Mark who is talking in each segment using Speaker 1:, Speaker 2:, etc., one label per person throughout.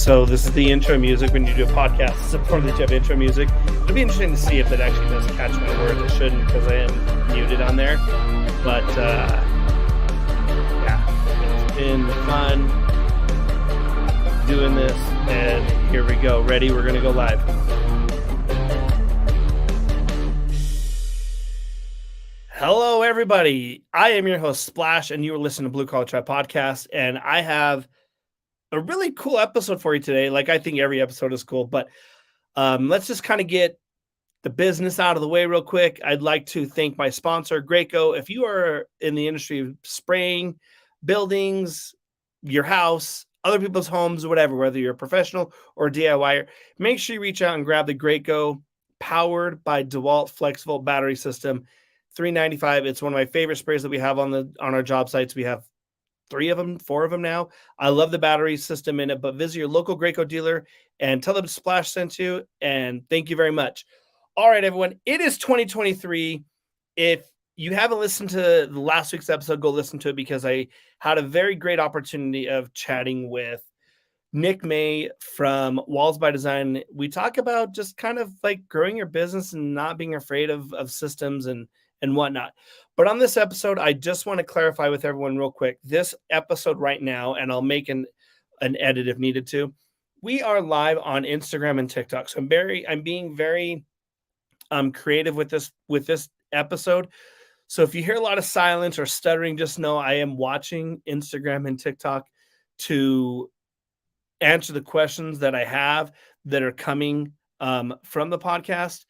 Speaker 1: So this is the intro music when you do a podcast. It's important that you have intro music. It'll be interesting to see if it actually does catch my words. It shouldn't because I am muted on there. But yeah, it's been fun doing this. And here we go. Ready? We're going to go live. Hello, everybody. I am your host, Splash, and you are listening to Blue Collar Tribe Podcast. And I have a really cool episode for you today. Like, I think every episode is cool, but let's just kind of get the business out of the way real quick. I'd like to thank my sponsor, Graco. If you are in the industry of spraying buildings, your house, other people's homes, whatever, whether you're a professional or a DIYer, make sure you reach out and grab the Graco powered by DeWalt FlexVolt battery system, $395. It's one of my favorite sprays that we have on our job sites. We have 4 of them now. I love the battery system in it, but visit your local Graco dealer and tell them Splash sent you, and thank you very much. All right, everyone, it is 2023. If you haven't listened to the last week's episode, go listen to it because I had a very great opportunity of chatting with Nick May from Walls by Design. We talk about just kind of like growing your business and not being afraid of systems and whatnot. But on this episode, I just want to clarify with everyone real quick. This episode right now, and I'll make an edit if needed to. We are live on Instagram and TikTok. So I'm being very creative with this episode. So if you hear a lot of silence or stuttering, just know I am watching Instagram and TikTok to answer the questions that I have that are coming from the podcast.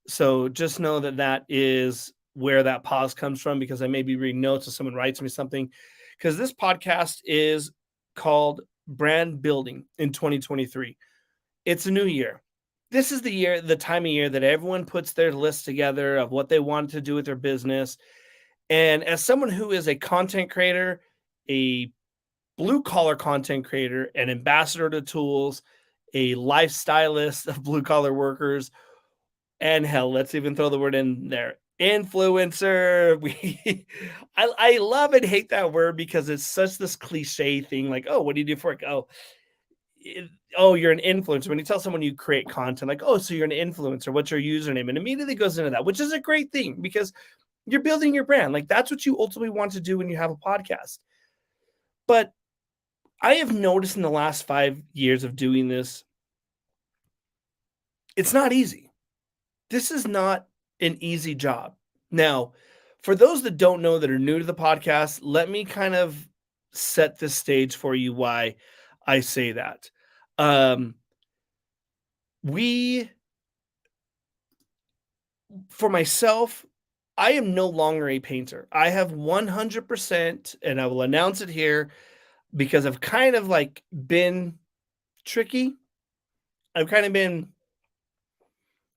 Speaker 1: So just know that is where that pause comes from, because I may be reading notes if someone writes me something, because this podcast is called Brand Building in 2023. It's a new year. This is the time of year that everyone puts their list together of what they want to do with their business. And as someone who is a content creator, a blue collar content creator, an ambassador to tools, a lifestylist of blue collar workers, and hell, let's even throw the word in there, influencer. I love and hate that word because it's such this cliche thing. Like, oh, what do you do for it? Oh, you're an influencer. When you tell someone you create content, like, oh, so you're an influencer. What's your username? And immediately goes into that, which is a great thing because you're building your brand. Like, that's what you ultimately want to do when you have a podcast. But I have noticed in the last 5 years of doing this, it's not easy. This is not an easy job. Now, for those that don't know, that are new to the podcast, let me kind of set the stage for you why I say that. For myself, I am no longer a painter. I have 100%, and I will announce it here because I've kind of like been tricky. I've kind of been,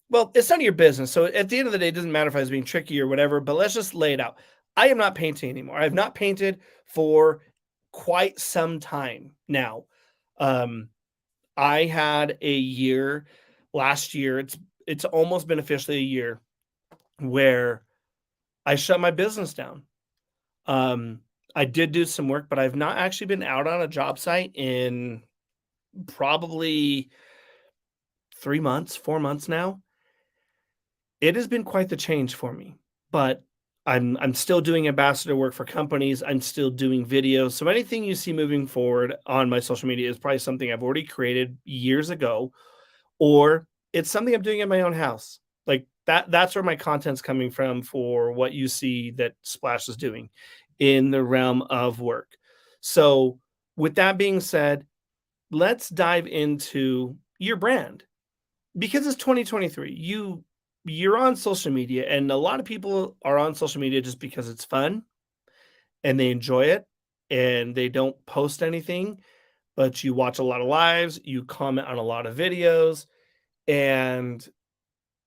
Speaker 1: well, it's none of your business. So at the end of the day, it doesn't matter if I was being tricky or whatever, but let's just lay it out. I am not painting anymore. I have not painted for quite some time now. I had a year last year. It's almost been officially a year where I shut my business down. I did do some work, but I've not actually been out on a job site in probably 3 months, 4 months now. It has been quite the change for me, but I'm still doing ambassador work for companies. I'm still doing videos. So anything you see moving forward on my social media is probably something I've already created years ago, or it's something I'm doing in my own house. Like that's where my content's coming from for what you see that Splash is doing in the realm of work. So with that being said, let's dive into your brand, because it's 2023. You're on social media, and a lot of people are on social media just because it's fun and they enjoy it and they don't post anything, but you watch a lot of lives, you comment on a lot of videos, and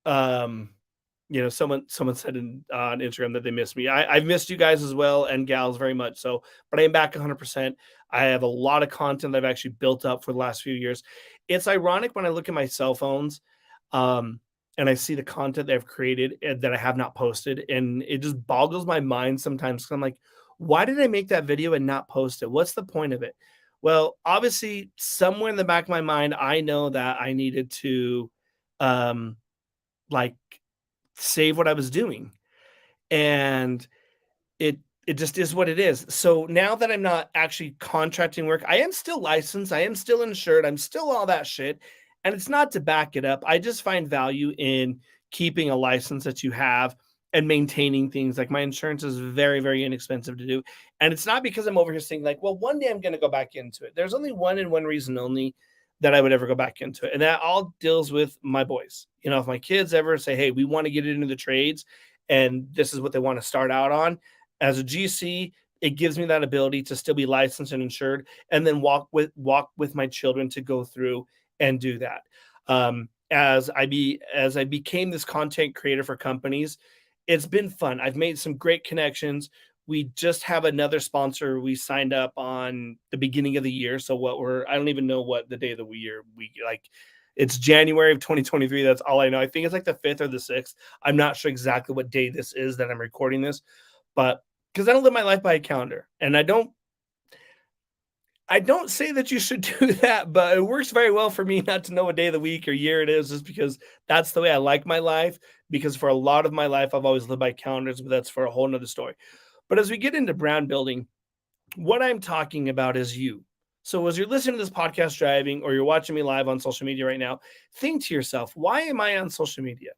Speaker 1: someone said on Instagram that they missed me. I've missed you guys as well, and gals, very much so, but I am back 100%. I have a lot of content that I've actually built up for the last few years. It's ironic when I look at my cell phones, and I see the content that I've created that I have not posted, and it just boggles my mind sometimes. I'm like, why did I make that video and not post it? What's the point of it? Well, obviously, somewhere in the back of my mind, I know that I needed to, um, like, save what I was doing, and it it just is what it is. So now that I'm not actually contracting work, I am still licensed, I am still insured, I'm still all that shit, and it's not to back it up. I just find value in keeping a license that you have and maintaining things. Like, my insurance is very, very inexpensive to do, and it's not because I'm over here saying like, "Well, one day I'm gonna go back into it." There's only one and one reason only that I would ever go back into it, and that all deals with my boys. You know, if my kids ever say, "Hey, we wanna get into the trades," and this is what they wanna start out on, as a GC, it gives me that ability to still be licensed and insured, and then walk with my children to go through and do that. As I became this content creator for companies, it's been fun. I've made some great connections. We just have another sponsor we signed up on the beginning of the year. So I don't even know what the day of the year we like. It's January of 2023. That's all I know. I think it's like the 5th or the 6th. I'm not sure exactly what day this is that I'm recording this, but because I don't live my life by a calendar, and I don't say that you should do that, but it works very well for me not to know what day of the week or year it is, just because that's the way I like my life. Because for a lot of my life, I've always lived by calendars, but that's for a whole nother story. But as we get into brand building, what I'm talking about is you. So as you're listening to this podcast driving, or you're watching me live on social media right now, think to yourself, why am I on social media?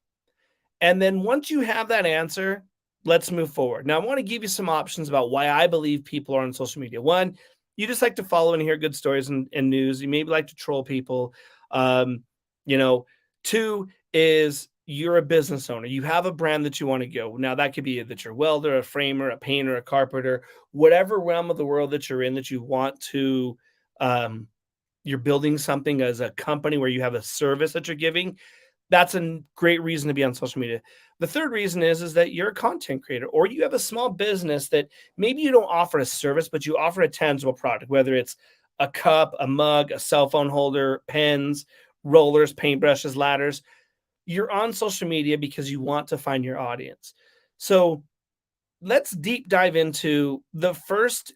Speaker 1: And then once you have that answer, let's move forward. Now, I want to give you some options about why I believe people are on social media. One, you just like to follow and hear good stories and news. You maybe like to troll people. Um, you know, two is you're a business owner. You have a brand that you want to go. Now, that could be that you're a welder, a framer, a painter, a carpenter, whatever realm of the world that you're in that you want to, um, you're building something as a company where you have a service that you're giving. That's a great reason to be on social media. The third reason is that you're a content creator, or you have a small business that maybe you don't offer a service, but you offer a tangible product, whether it's a cup, a mug, a cell phone holder, pens, rollers, paintbrushes, ladders. You're on social media because you want to find your audience. So let's deep dive into the first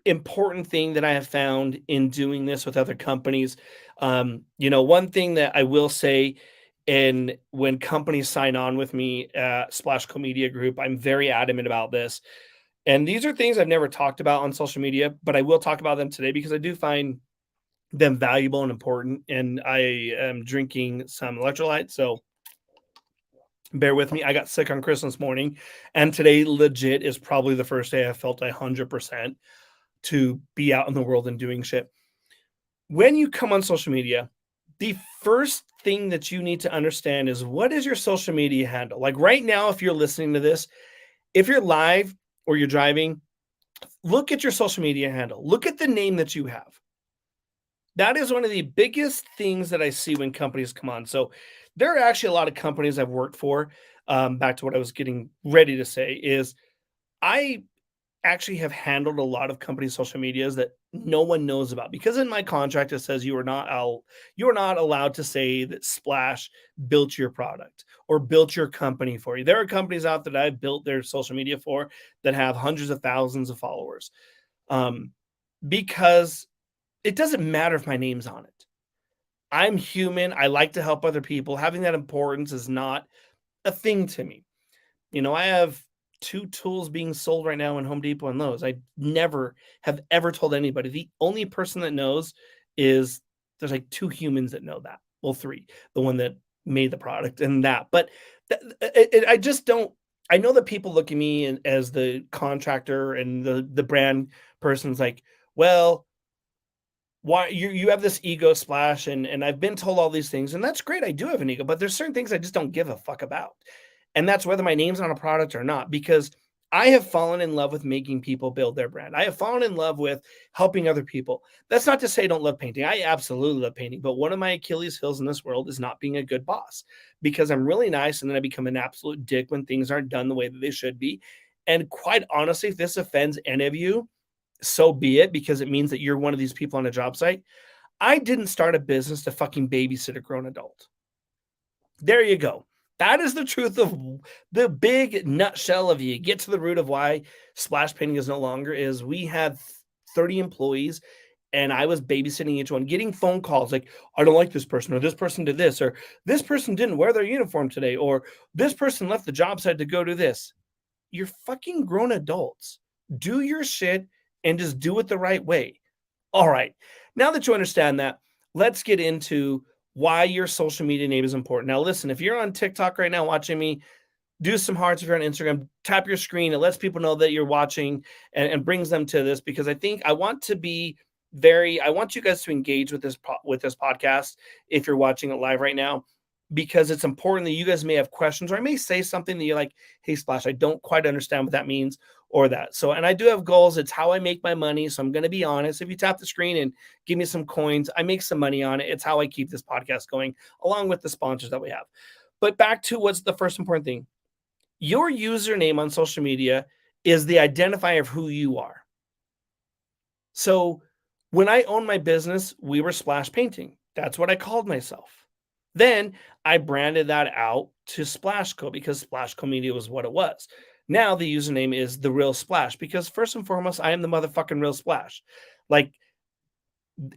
Speaker 1: important thing that I have found in doing this with other companies. One thing that I will say, and when companies sign on with me at Splash Media Group, I'm very adamant about this. And these are things I've never talked about on social media, but I will talk about them today because I do find them valuable and important. And I am drinking some electrolytes, so bear with me. I got sick on Christmas morning, and today legit is probably the first day I felt 100% to be out in the world and doing shit. When you come on social media, the first thing that you need to understand is, what is your social media handle? Like right now, if you're listening to this, if you're live or you're driving, look at your social media handle. Look at the name that you have. That is one of the biggest things that I see when companies come on. So there are actually a lot of companies I've worked for. Back to what I was getting ready to say is, I actually have handled a lot of company social medias that no one knows about, because in my contract it says you are not allowed to say that Splash built your product or built your company for you. There are companies out that I've built their social media for that have hundreds of thousands of followers, um, because it doesn't matter if my name's on it. I'm human. I like to help other people. Having that importance is not a thing to me. I have 2 tools being sold right now in Home Depot and Lowe's. I never have ever told anybody. The only person that knows is, there's like 2 humans that know that. Well, 3. The one that made the product and that. But I just don't. I know that people look at me as the contractor and the brand person's like, well, why you have this ego, Splash, and I've been told all these things, and that's great. I do have an ego, but there's certain things I just don't give a fuck about. And that's whether my name's on a product or not, because I have fallen in love with making people build their brand. I have fallen in love with helping other people. That's not to say I don't love painting. I absolutely love painting, but one of my Achilles heels in this world is not being a good boss, because I'm really nice and then I become an absolute dick when things aren't done the way that they should be. And quite honestly, if this offends any of you, so be it, because it means that you're one of these people on a job site. I didn't start a business to fucking babysit a grown adult. There you go. That is the truth of the big nutshell of you. Get to the root of why splash painting is no longer, is we had 30 employees, and I was babysitting each one, getting phone calls like, I don't like this person, or this person did this, or this person didn't wear their uniform today, or this person left the job site to go do this. You're fucking grown adults. Do your shit and just do it the right way. All right. Now that you understand that, let's get into why your social media name is important. Now, listen, if you're on TikTok right now watching me, do some hearts. If you're on Instagram, tap your screen. It lets people know that you're watching and brings them to this, because I want to be I want you guys to engage with this podcast if you're watching it live right now, because it's important that you guys may have questions, or I may say something that you're like, hey, Splash, I don't quite understand what that means, or that. So, and I do have goals. It's how I make my money. So I'm going to be honest. If you tap the screen and give me some coins, I make some money on it. It's how I keep this podcast going, along with the sponsors that we have. But back to what's the first important thing. Your username on social media is the identifier of who you are. So when I owned my business, we were Splash Painting. That's what I called myself. Then I branded that out to Splashco, because Splashco Media was what it was. Now the username is The Real Splash, because first and foremost, I am the motherfucking real Splash. Like,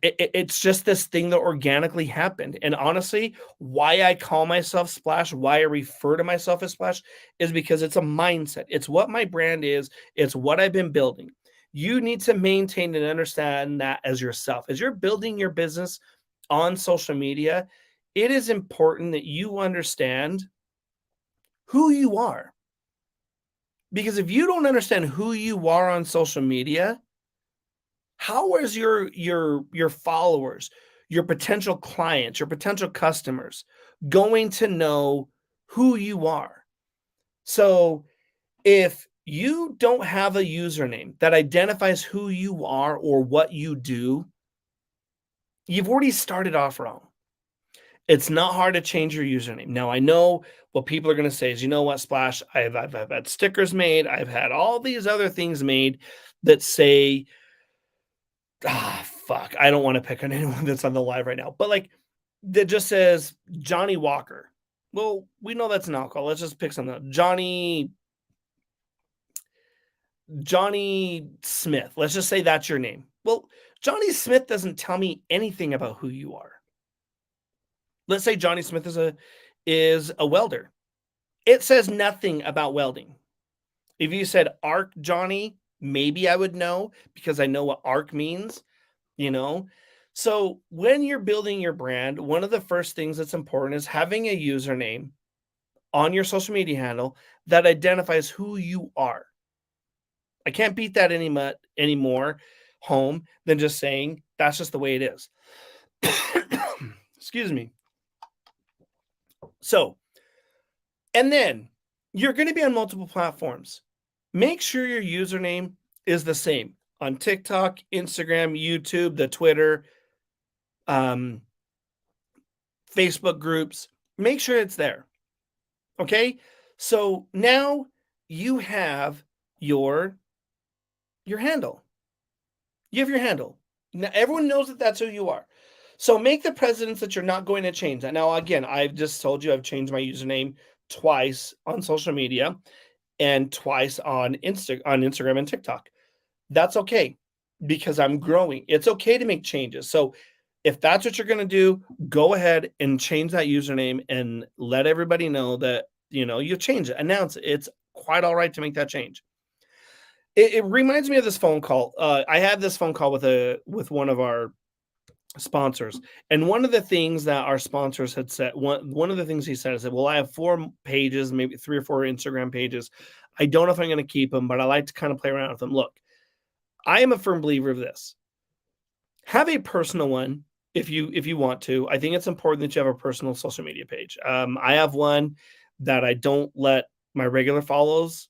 Speaker 1: it's just this thing that organically happened. And honestly, why I call myself Splash, why I refer to myself as Splash, is because it's a mindset. It's what my brand is. It's what I've been building. You need to maintain and understand that as yourself. As you're building your business on social media, it is important that you understand who you are. Because if you don't understand who you are on social media, how is your followers, your potential clients, your potential customers going to know who you are? So if you don't have a username that identifies who you are or what you do, you've already started off wrong. It's not hard to change your username. Now, I know what people are going to say is, you know what, Splash, I've had stickers made. I've had all these other things made that say, fuck, I don't want to pick on anyone that's on the live right now, but like, that just says Johnny Walker. Well, we know that's an alcohol. Let's just pick something. Johnny Smith. Let's just say that's your name. Well, Johnny Smith doesn't tell me anything about who you are. Let's say Johnny Smith is a welder. It says nothing about welding. If you said Arc Johnny, maybe I would know, because I know what arc means, you know? So when you're building your brand, one of the first things that's important is having a username on your social media handle that identifies who you are. I can't beat that anymore home than just saying that's just the way it is. Excuse me. So, and then you're going to be on multiple platforms. Make sure your username is the same on TikTok, Instagram, YouTube, the Twitter, Facebook groups. Make sure it's there. Okay? So now you have your handle. You have your handle. Now everyone knows that that's who you are. So make the precedence that you're not going to change that. Now, again, I've just told you I've changed my username twice on social media and twice on Instagram and TikTok. That's okay, because I'm growing. It's okay to make changes. So if that's what you're going to do, go ahead and change that username and let everybody know that, you change it, announce it. It's quite all right to make that change. It reminds me of this phone call. I had this phone call with one of our sponsors, and one of the things that our sponsors had said, one of the things he said is that, well, I have 4 pages, maybe 3 or 4 Instagram pages. I don't know if I'm going to keep them, but I like to kind of play around with them. Look, I am a firm believer of this. Have a personal one if you want to. I think it's important that you have a personal social media page. I have one that I don't let my regular followers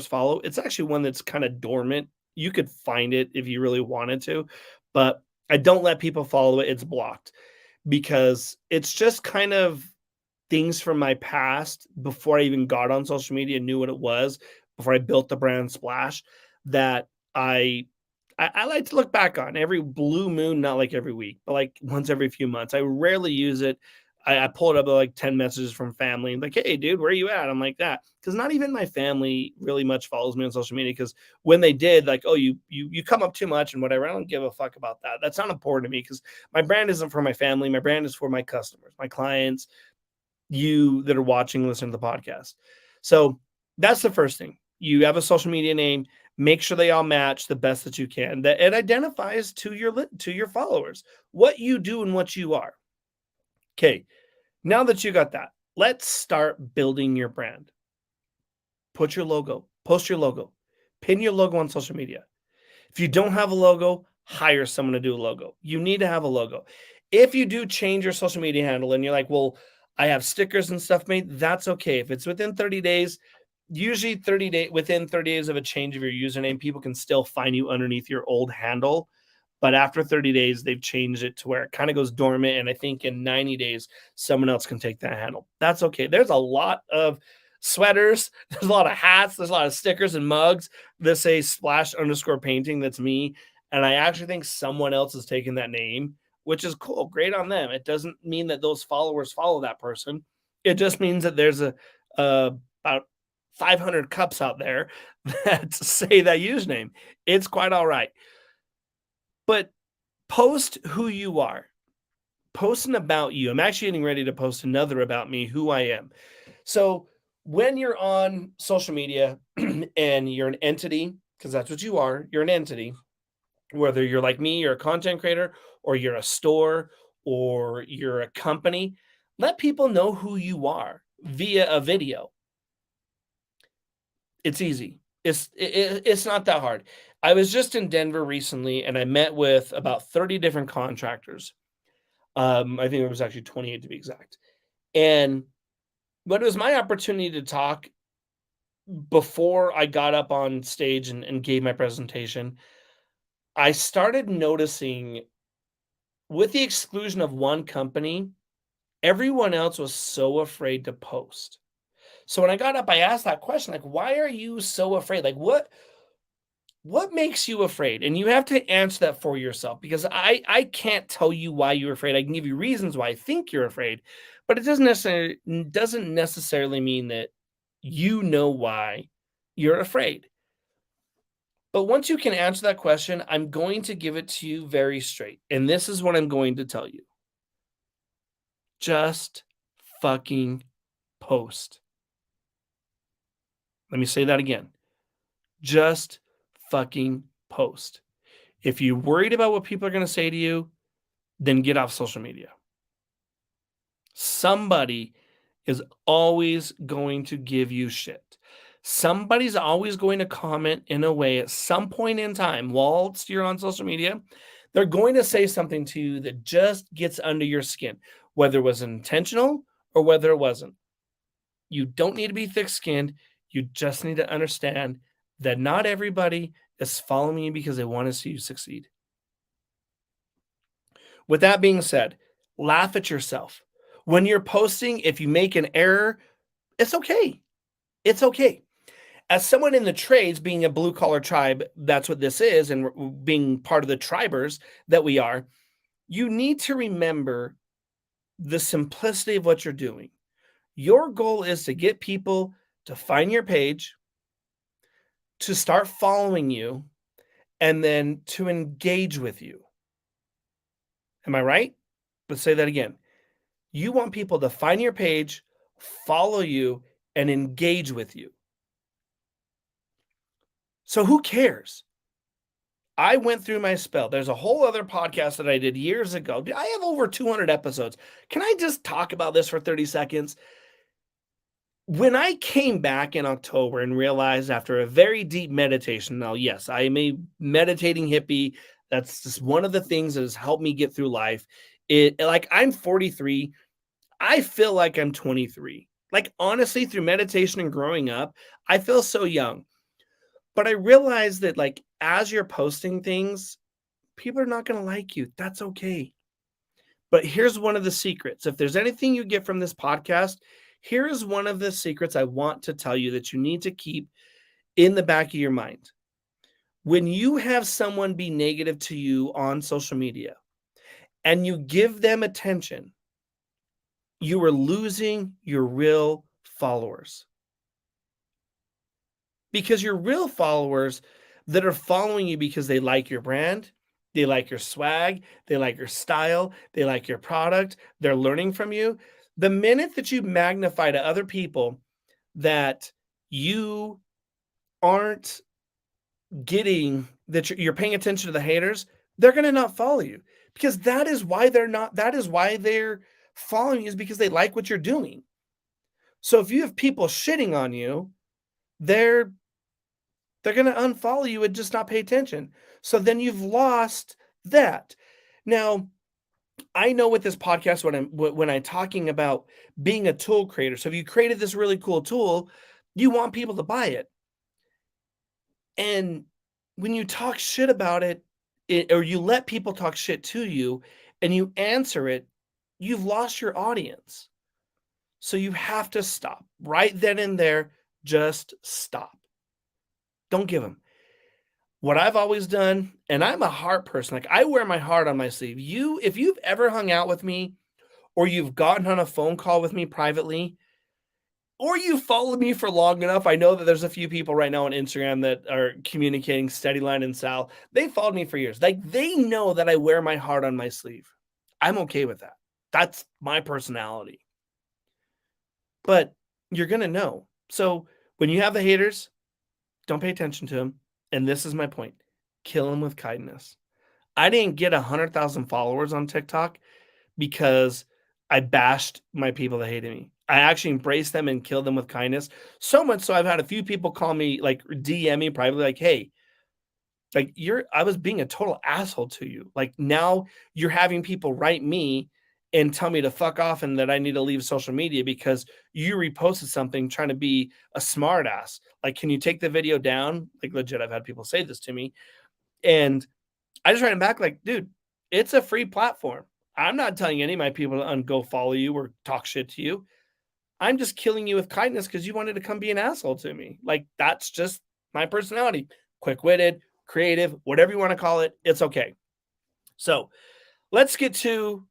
Speaker 1: follow. It's actually one that's kind of dormant. You could find it if you really wanted to, but I don't let people follow it. It's blocked because it's just kind of things from my past before I even got on social media, knew what it was, before I built the brand Splash, that I like to look back on every blue moon, not like every week, but like once every few months. I rarely use it. I pulled up like 10 messages from family like, hey, dude, where are you at? I'm like that. Because not even my family really much follows me on social media. Because when they did, like, oh, you come up too much and whatever. I don't give a fuck about that. That's not important to me because my brand isn't for my family. My brand is for my customers, my clients, you that are watching, listening to the podcast. So that's the first thing. You have a social media name. Make sure they all match the best that you can. That it identifies to your followers what you do and what you are. Okay. Now that you got that, let's start building your brand. Put your logo, post your logo, pin your logo on social media. If you don't have a logo, hire someone to do a logo. You need to have a logo. If you do change your social media handle and you're like, well, I have stickers and stuff made, that's okay. If it's within 30 days, usually within 30 days of a change of your username, people can still find you underneath your old handle. But after 30 days, they've changed it to where it kind of goes dormant. And I think in 90 days, someone else can take that handle. That's okay. There's a lot of sweaters, there's a lot of hats, there's a lot of stickers and mugs that say /painting. That's me. And I actually think someone else is taking that name, which is cool. Great on them. It doesn't mean that those followers follow that person. It just means that there's about 500 cups out there that say that username. It's quite all right. But post who you are. Post an about you. I'm actually getting ready to post another about me, who I am. So when you're on social media and you're an entity, because that's what you are, you're an entity, whether you're like me, you're a content creator, or you're a store, or you're a company, let people know who you are via a video. It's easy. It's not that hard. I was just in Denver recently, and I met with about 30 different contractors. I think it was actually 28 to be exact. And but it was my opportunity to talk before I got up on stage and gave my presentation. I started noticing, with the exclusion of one company, everyone else was so afraid to post. So when I got up, I asked that question, like, why are you so afraid? Like, what makes you afraid? And you have to answer that for yourself, because I can't tell you why you're afraid. I can give you reasons why I think you're afraid, but it doesn't necessarily mean that you know why you're afraid. But once you can answer that question, I'm going to give it to you very straight. And this is what I'm going to tell you. Just fucking post. Let me say that again. Just fucking post. If you're worried about what people are going to say to you, then get off social media. Somebody is always going to give you shit. Somebody's always going to comment in a way at some point in time whilst you're on social media. They're going to say something to you that just gets under your skin, whether it was intentional or whether it wasn't. You don't need to be thick-skinned. You just need to understand that not everybody is following you because they want to see you succeed. With that being said, laugh at yourself. When you're posting, if you make an error, it's okay. It's okay. As someone in the trades, being a blue collar tribe, that's what this is, and being part of the tribers that we are, you need to remember the simplicity of what you're doing. Your goal is to get people to find your page, to start following you, and then to engage with you. Am I right? Let's say that again. You want people to find your page, follow you, and engage with you. So who cares? I went through my spell. There's a whole other podcast that I did years ago. I have over 200 episodes. Can I just talk about this for 30 seconds? When I came back in October and realized, after a very deep meditation, now, yes, I am a meditating hippie. That's just one of the things that has helped me get through life. I'm 43. I feel like I'm 23. Like, honestly, through meditation and growing up, I feel so young. But I realized that, like, as you're posting things, people are not going to like you. That's okay. But here's one of the secrets. If there's anything you get from this podcast, here is one of the secrets I want to tell you that you need to keep in the back of your mind. When you have someone be negative to you on social media and you give them attention, you are losing your real followers. Because your real followers that are following you because they like your brand, they like your swag, they like your style, they like your product, they're learning from you. The minute that you magnify to other people that you aren't getting that you're paying attention to the haters, they're going to not follow you because that is why they're following you is because they like what you're doing. So if you have people shitting on you, they're they're going to unfollow you and just not pay attention. So then you've lost that. Now, I know with this podcast when I'm talking about being a tool creator. So if you created this really cool tool, you want people to buy it. And when you talk shit about it or you let people talk shit to you and you answer it, you've lost your audience. So you have to stop right then and there. Just stop. Don't give them. What I've always done, and I'm a heart person, like I wear my heart on my sleeve. If you've ever hung out with me or you've gotten on a phone call with me privately, or you followed me for long enough, I know that there's a few people right now on Instagram that are communicating Steadyline and Sal. They followed me for years. Like they know that I wear my heart on my sleeve. I'm okay with that. That's my personality. But you're going to know. So when you have the haters, don't pay attention to them. And this is my point. Kill them with kindness. I didn't get 100,000 followers on TikTok because I bashed my people that hated me. I actually embraced them and killed them with kindness. So much so I've had a few people call me, like DM me privately, like, hey, like I was being a total asshole to you. Like now you're having people write me and tell me to fuck off and that I need to leave social media because you reposted something trying to be a smart ass. Like, can you take the video down? Like legit, I've had people say this to me. And I just write them back like, dude, it's a free platform. I'm not telling any of my people to go follow you or talk shit to you. I'm just killing you with kindness because you wanted to come be an asshole to me. Like, that's just my personality. Quick-witted, creative, whatever you want to call it, it's okay. So let's get to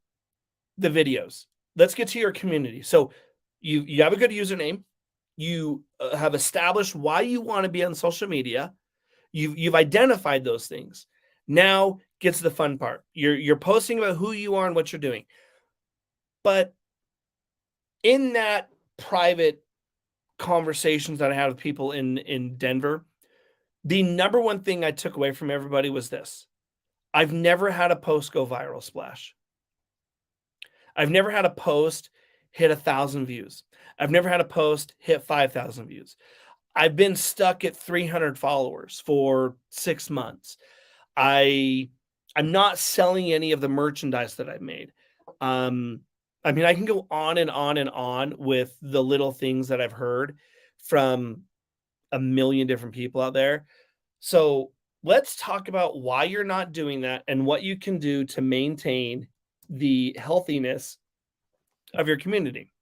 Speaker 1: the videos. Let's get to your community. So you have a good username. You have established why you want to be on social media. You've identified those things. Now gets the fun part. You're posting about who you are and what you're doing. But in that private conversations that I had with people in Denver, the number one thing I took away from everybody was this. I've never had a post go viral, Splash. I've never had a post hit 1,000 views. I've never had a post hit 5,000 views. I've been stuck at 300 followers for 6 months. I'm not selling any of the merchandise that I've made. I mean, I can go on and on and on with the little things that I've heard from a million different people out there. So let's talk about why you're not doing that and what you can do to maintain the healthiness of your community.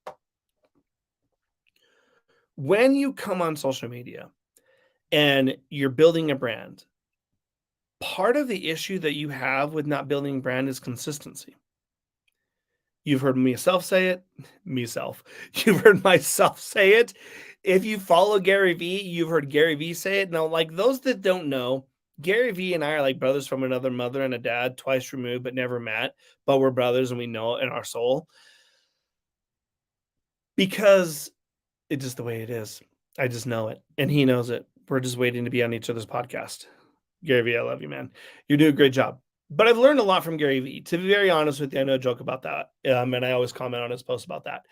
Speaker 1: When you come on social media and you're building a brand, part of the issue that you have with not building brand is consistency. You've heard myself say it. Myself. You've heard myself say it. If you follow Gary Vee, you've heard Gary Vee say it. Now, like those that don't know, Gary Vee and I are like brothers from another mother and a dad, twice removed, but never met. But we're brothers and we know it in our soul. Because it's just the way it is. I just know it. And he knows it. We're just waiting to be on each other's podcast. Gary Vee, I love you, man. You do a great job. But I've learned a lot from Gary Vee. To be very honest with you, I know a joke about that. And I always comment on his posts about that.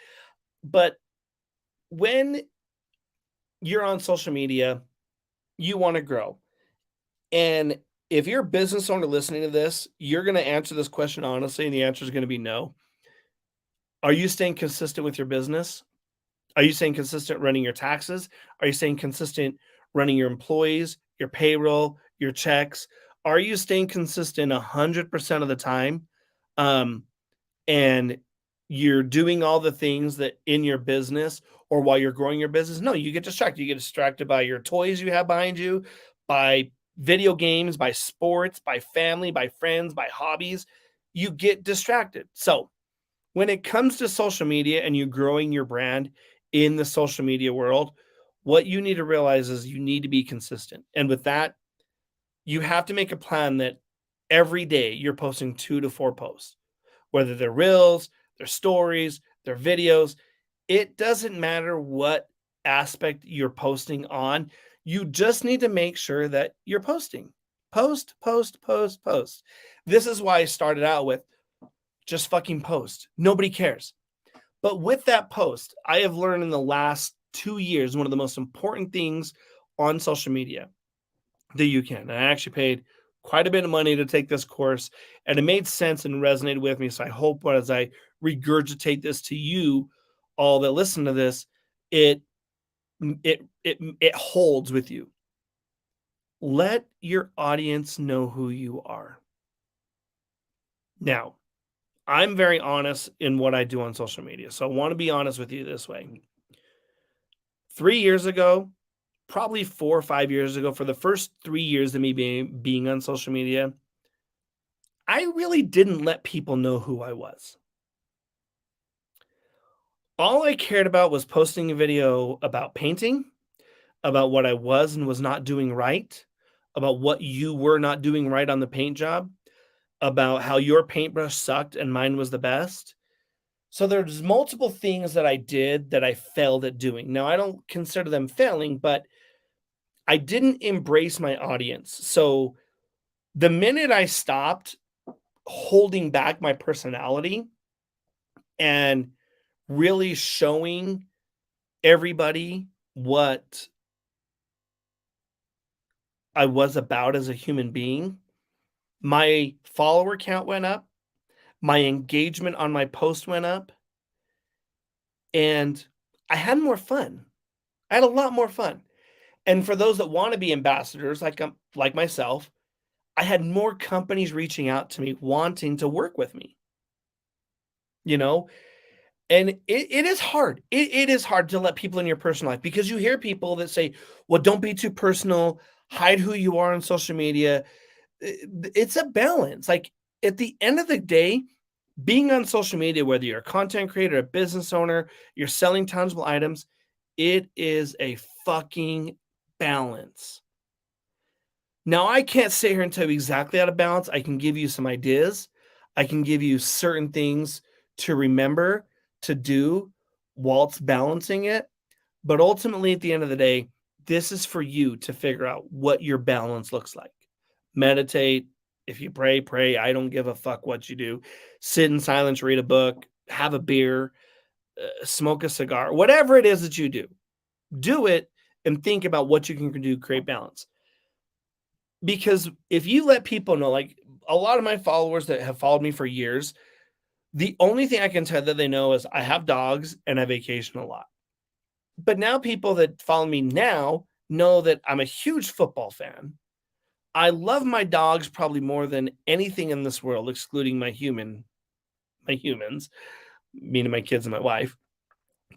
Speaker 1: But when you're on social media, you want to grow. And if you're a business owner listening to this, you're going to answer this question honestly, and the answer is going to be no. Are you staying consistent with your business? Are you staying consistent running your taxes? Are you staying consistent running your employees, your payroll, your checks? Are you staying consistent 100% of the time? And you're doing all the things that in your business or while you're growing your business? No, you get distracted. You get distracted by your toys you have behind you, by video games, by sports, by family, by friends, by hobbies. You get distracted. So when it comes to social media and you growing your brand in the social media world, what you need to realize is you need to be consistent. And with that, you have to make a plan that every day you're posting 2 to 4 posts, whether they're reels, they're stories, they're videos. It doesn't matter what aspect you're posting on. You just need to make sure that you're posting. Post, post, post, post. This is why I started out with just fucking post. Nobody cares. But with that post, I have learned in the last 2 years one of the most important things on social media that you can. And I actually paid quite a bit of money to take this course, and it made sense and resonated with me. So I hope as I regurgitate this to you, all that listen to this, it holds with you. Let your audience know who you are. Now, I'm very honest in what I do on social media. So I want to be honest with you this way. 3 years ago, probably 4 or 5 years ago, for the first 3 years of me being on social media, I really didn't let people know who I was. All I cared about was posting a video about painting, about what I was and was not doing right, about what you were not doing right on the paint job, about how your paintbrush sucked and mine was the best. So there's multiple things that I did that I failed at doing. Now, I don't consider them failing, but I didn't embrace my audience. So the minute I stopped holding back my personality and really showing everybody what I was about as a human being, my follower count went up, my engagement on my post went up, and I had more fun. I had a lot more fun. And for those that want to be ambassadors like myself, I had more companies reaching out to me wanting to work with me. You know, and it is hard. It is hard to let people in your personal life because you hear people that say, well, don't be too personal, hide who you are on social media. It's a balance. Like at the end of the day, being on social media, whether you're a content creator, a business owner, you're selling tangible items, it is a fucking balance. Now, I can't sit here and tell you exactly how to balance. I can give you some ideas. I can give you certain things to remember to do whilst balancing it. But ultimately, at the end of the day, this is for you to figure out what your balance looks like. Meditate. If you pray, pray. I don't give a fuck what you do. Sit in silence, read a book, have a beer, smoke a cigar, whatever it is that you do it and think about what you can do to create balance. Because if you let people know, like a lot of my followers that have followed me for years, the only thing I can tell that they know is I have dogs and I vacation a lot. But now people that follow me now know that I'm a huge football fan. I love my dogs probably more than anything in this world, excluding my humans, meaning my kids and my wife.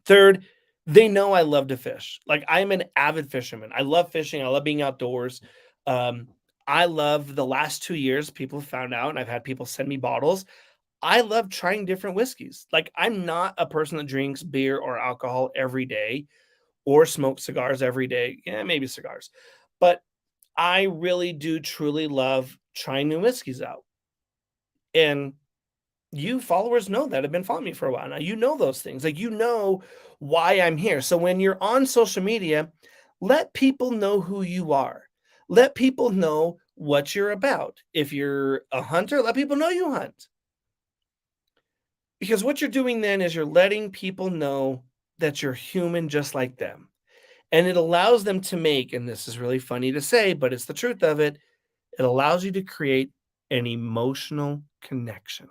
Speaker 1: Third, they know I love to fish. Like I'm an avid fisherman. I love fishing. I love being outdoors. Um, I love the last 2 years, people have found out, and I've had people send me bottles. I love trying different whiskeys. Like I'm not a person that drinks beer or alcohol every day or smoke cigars every day. Yeah, maybe cigars. But I really do truly love trying new whiskeys out. And you followers know that have been following me for a while now. You know those things. Like you know why I'm here. So when you're on social media, let people know who you are. Let people know what you're about. If you're a hunter, let people know you hunt. Because what you're doing then is you're letting people know that you're human just like them. And it allows them to make, and this is really funny to say, but it's the truth of it, it allows you to create an emotional connection.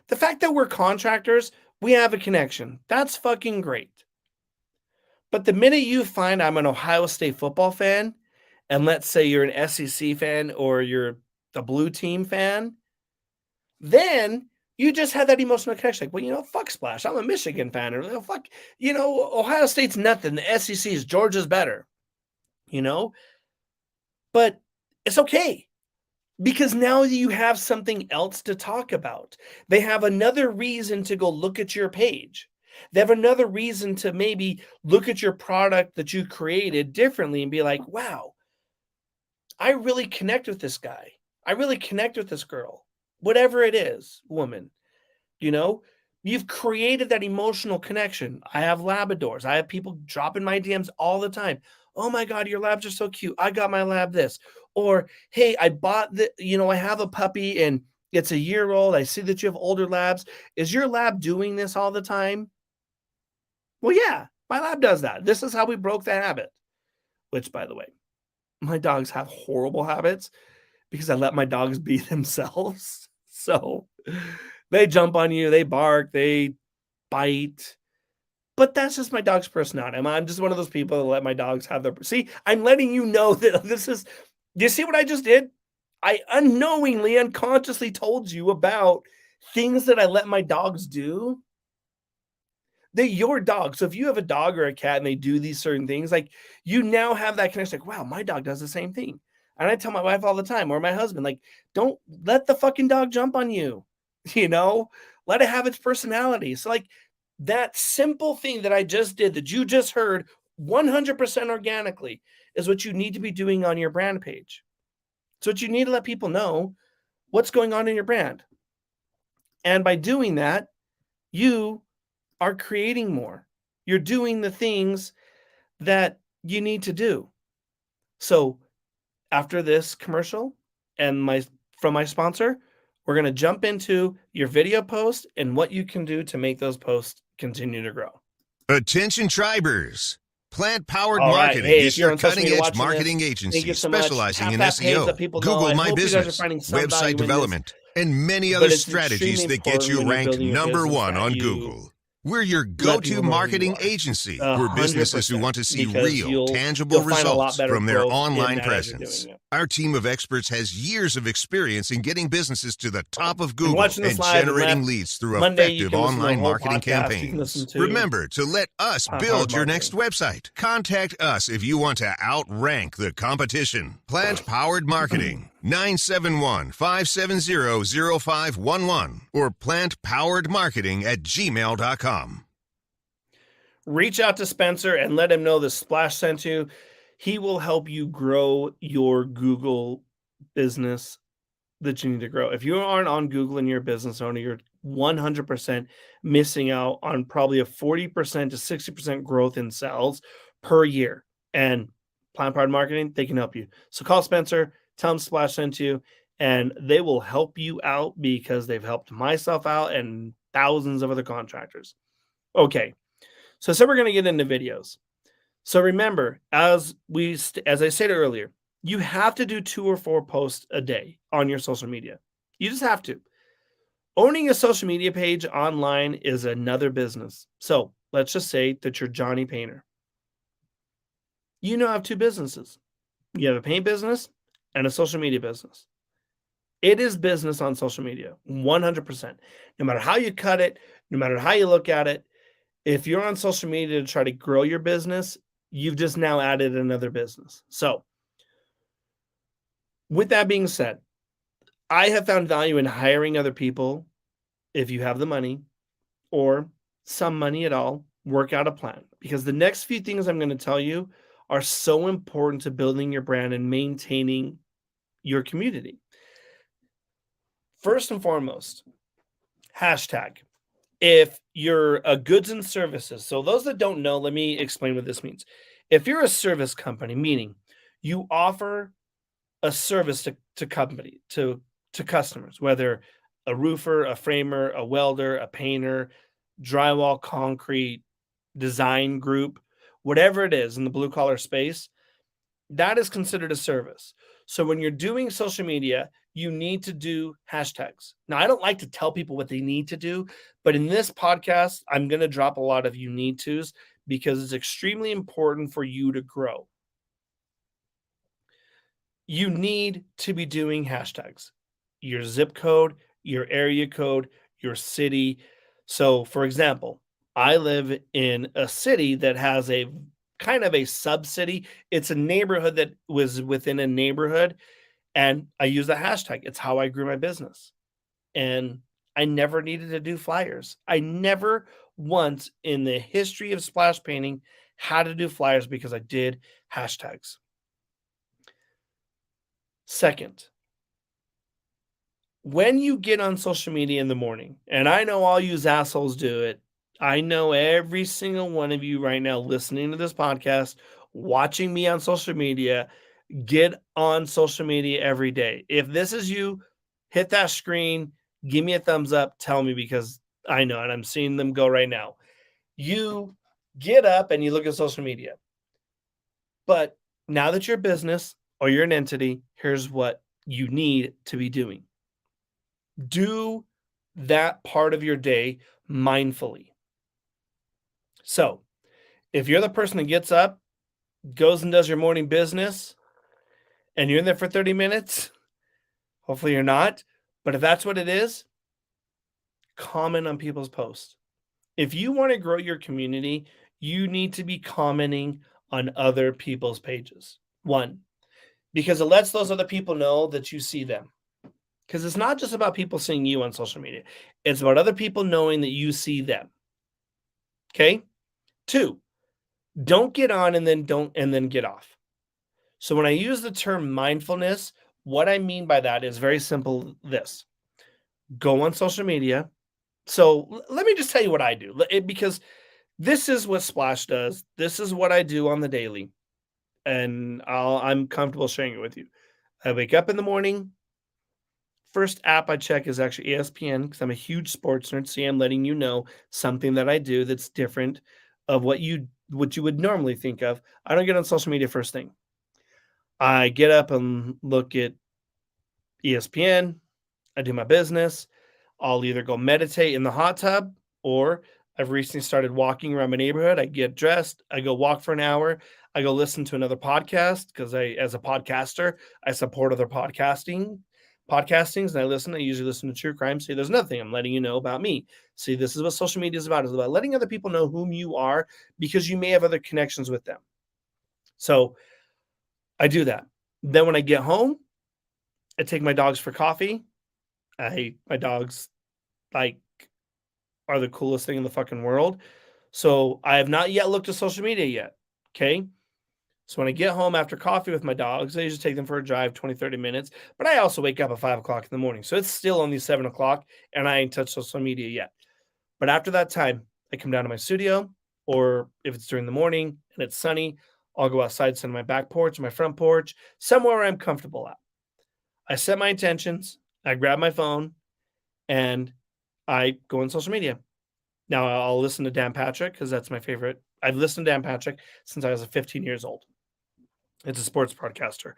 Speaker 1: The fact that we're contractors, we have a connection. That's fucking great. But the minute you find I'm an Ohio State football fan, and let's say you're an SEC fan or you're the blue team fan, then you just had that emotional connection. Like, well, fuck Splash. I'm a Michigan fan. Or fuck, Ohio State's nothing. The SEC is Georgia's better, you know? But it's okay. Because now you have something else to talk about. They have another reason to go look at your page. They have another reason to maybe look at your product that you created differently and be like, wow, I really connect with this guy. I really connect with this girl, whatever it is, woman. You know, you've created that emotional connection. I have Labradors. I have people dropping my DMs all the time. Oh my God, your labs are so cute. I got my lab this. Or, hey, I bought I have a puppy and it's a year old. I see that you have older labs. Is your lab doing this all the time? Well, yeah, my lab does that. This is how we broke the habit, which, by the way, my dogs have horrible habits because I let my dogs be themselves. So they jump on you, they bark, they bite. But that's just my dog's personality. I'm just one of those people that let my dogs have their. See, I'm letting you know that this is. Do you see what I just did? I unknowingly, unconsciously told you about things that I let my dogs do. They're your dog. So if you have a dog or a cat and they do these certain things, like you now have that connection. Like, wow, my dog does the same thing. And I tell my wife all the time, or my husband, like, don't let the fucking dog jump on you. Let it have its personality. So, like, that simple thing that I just did, that you just heard 100% organically, is what you need to be doing on your brand page. So what you need to let people know what's going on in your brand. And by doing that, you are creating more. You're doing the things that you need to do. So after this commercial and from my sponsor, we're going to jump into your video post and what you can do to make those posts continue to grow.
Speaker 2: Attention Tribers. Plant-Powered
Speaker 1: All right.
Speaker 2: Marketing
Speaker 1: Hey,
Speaker 2: is
Speaker 1: if you're
Speaker 2: your
Speaker 1: on social media
Speaker 2: cutting-edge
Speaker 1: watching
Speaker 2: marketing
Speaker 1: this,
Speaker 2: agency
Speaker 1: thank you so much.
Speaker 2: specializing
Speaker 1: Tap
Speaker 2: in
Speaker 1: that page, let
Speaker 2: SEO,
Speaker 1: people know.
Speaker 2: Google
Speaker 1: I
Speaker 2: My
Speaker 1: hope you guys are
Speaker 2: Business,
Speaker 1: finding some value
Speaker 2: website
Speaker 1: in this.
Speaker 2: development, and many
Speaker 1: But
Speaker 2: other
Speaker 1: it's
Speaker 2: strategies
Speaker 1: extremely
Speaker 2: that get you
Speaker 1: important when you're
Speaker 2: ranked
Speaker 1: building your
Speaker 2: number
Speaker 1: business
Speaker 2: one
Speaker 1: that
Speaker 2: on
Speaker 1: you
Speaker 2: Google. We're your
Speaker 1: let
Speaker 2: go-to
Speaker 1: people know who you
Speaker 2: marketing
Speaker 1: are.
Speaker 2: agency for businesses who
Speaker 1: 100%,
Speaker 2: want to see
Speaker 1: because
Speaker 2: real,
Speaker 1: you'll
Speaker 2: tangible
Speaker 1: find a lot
Speaker 2: results
Speaker 1: better
Speaker 2: from their
Speaker 1: growth in
Speaker 2: online
Speaker 1: that as you're doing
Speaker 2: presence.
Speaker 1: it.
Speaker 2: Our team of experts has years of experience in getting businesses to the top of
Speaker 1: And
Speaker 2: Google
Speaker 1: watching this
Speaker 2: and
Speaker 1: live and
Speaker 2: generating
Speaker 1: left
Speaker 2: leads through
Speaker 1: Monday, you
Speaker 2: effective
Speaker 1: can listen to the
Speaker 2: online
Speaker 1: whole
Speaker 2: marketing
Speaker 1: podcast. You can listen
Speaker 2: campaigns.
Speaker 1: to
Speaker 2: Remember to let us
Speaker 1: Plant-Powered
Speaker 2: build your
Speaker 1: Marketing.
Speaker 2: next website. Contact us if you want to outrank the competition. Plant-Powered Marketing, 971-570-0511 or plantpoweredmarketing@gmail.com.
Speaker 1: Reach out to Spencer and let him know the Splash sent you. He will help you grow your Google business that you need to grow. If you aren't on Google and you're a business owner, you're 100% missing out on probably a 40% to 60% growth in sales per year. And Plant-Powered Marketing, they can help you. So call Spencer, tell him Splash sent you, and they will help you out because they've helped myself out and thousands of other contractors. Okay, so we're going to get into videos. So remember, as I said earlier, you have to do 2 or 4 posts a day on your social media. You just have to. Owning a social media page online is another business. So let's just say that you're Johnny Painter. You now have 2 businesses. You have a paint business and a social media business. It is business on social media, 100%. No matter how you cut it, no matter how you look at it, if you're on social media to try to grow your business, you've just now added another business. So with that being said, I have found value in hiring other people if you have the money or some money at all, work out a plan, because the next few things I'm going to tell you are so important to building your brand and maintaining your community. First and foremost, hashtag. If you're a goods and services, so those that don't know, let me explain what this means. If you're a service company, meaning you offer a service to customers, whether a roofer, a framer, a welder, a painter, drywall, concrete, design group, whatever it is in the blue collar space, that is considered a service. So when you're doing social media, you need to do hashtags. Now, I don't like to tell people what they need to do, but in this podcast, I'm going to drop a lot of you need tos because it's extremely important for you to grow. You need to be doing hashtags, your zip code, your area code, your city. So, for example, I live in a city that has a kind of a sub-city. It's a neighborhood that was within a neighborhood, And I use the hashtag. It's how I grew my business. And I never needed to do flyers. I never once in the history of splash painting had to do flyers because I did hashtags. Second, when you get on social media in the morning, and I know all you assholes do it, I know every single one of you right now listening to this podcast, watching me on social media, get on social media every day. If this is you, hit that screen, give me a thumbs up, tell me, because I know, and I'm seeing them go right now. You get up and you look at social media. But now that you're a business or you're an entity, here's what you need to be doing. Do that part of your day mindfully. So, if you're the person that gets up, goes and does your morning business, and you're in there for 30 minutes, hopefully you're not, but if that's what it is, comment on people's posts. If you want to grow your community, you need to be commenting on other people's pages. One, because it lets those other people know that you see them. Because it's not just about people seeing you on social media. It's about other people knowing that you see them. Okay? Two, don't get on and then get off. So when I use the term mindfulness, what I mean by that is very simple. This: go on social media. So let me just tell you what I do, because this is what Splash does. This is what I do on the daily, and I'm comfortable sharing it with you. I wake up in the morning. First app I check is actually ESPN, because I'm a huge sports nerd. See, I'm letting you know something that I do that's different of what you would normally think of. I don't get on social media first thing. I get up and look at ESPN. I do my business. I'll either go meditate in the hot tub, or I've recently started walking around my neighborhood. I get dressed, I go walk for an hour, I go listen to another podcast, because as a podcaster, I support other podcastings, and I usually listen to true crime. See, there's nothing. I'm letting you know about me. See, this is what social media is about. It's about letting other people know whom you are, because you may have other connections with them. So I do that. Then when I get home, I take my dogs for coffee. My dogs, like, are the coolest thing in the fucking world. So I have not yet looked at social media yet. Okay. So when I get home after coffee with my dogs, I usually take them for a drive, 20, 30 minutes. But I also wake up at 5 o'clock in the morning. So it's still only 7 o'clock, and I ain't touched social media yet. But after that time, I come down to my studio, or if it's during the morning and it's sunny, I'll go outside, sit on my back porch, my front porch, somewhere where I'm comfortable at. I set my intentions, I grab my phone, and I go on social media. Now I'll listen to Dan Patrick, because that's my favorite. I've listened to Dan Patrick since I was 15 years old. It's a sports broadcaster.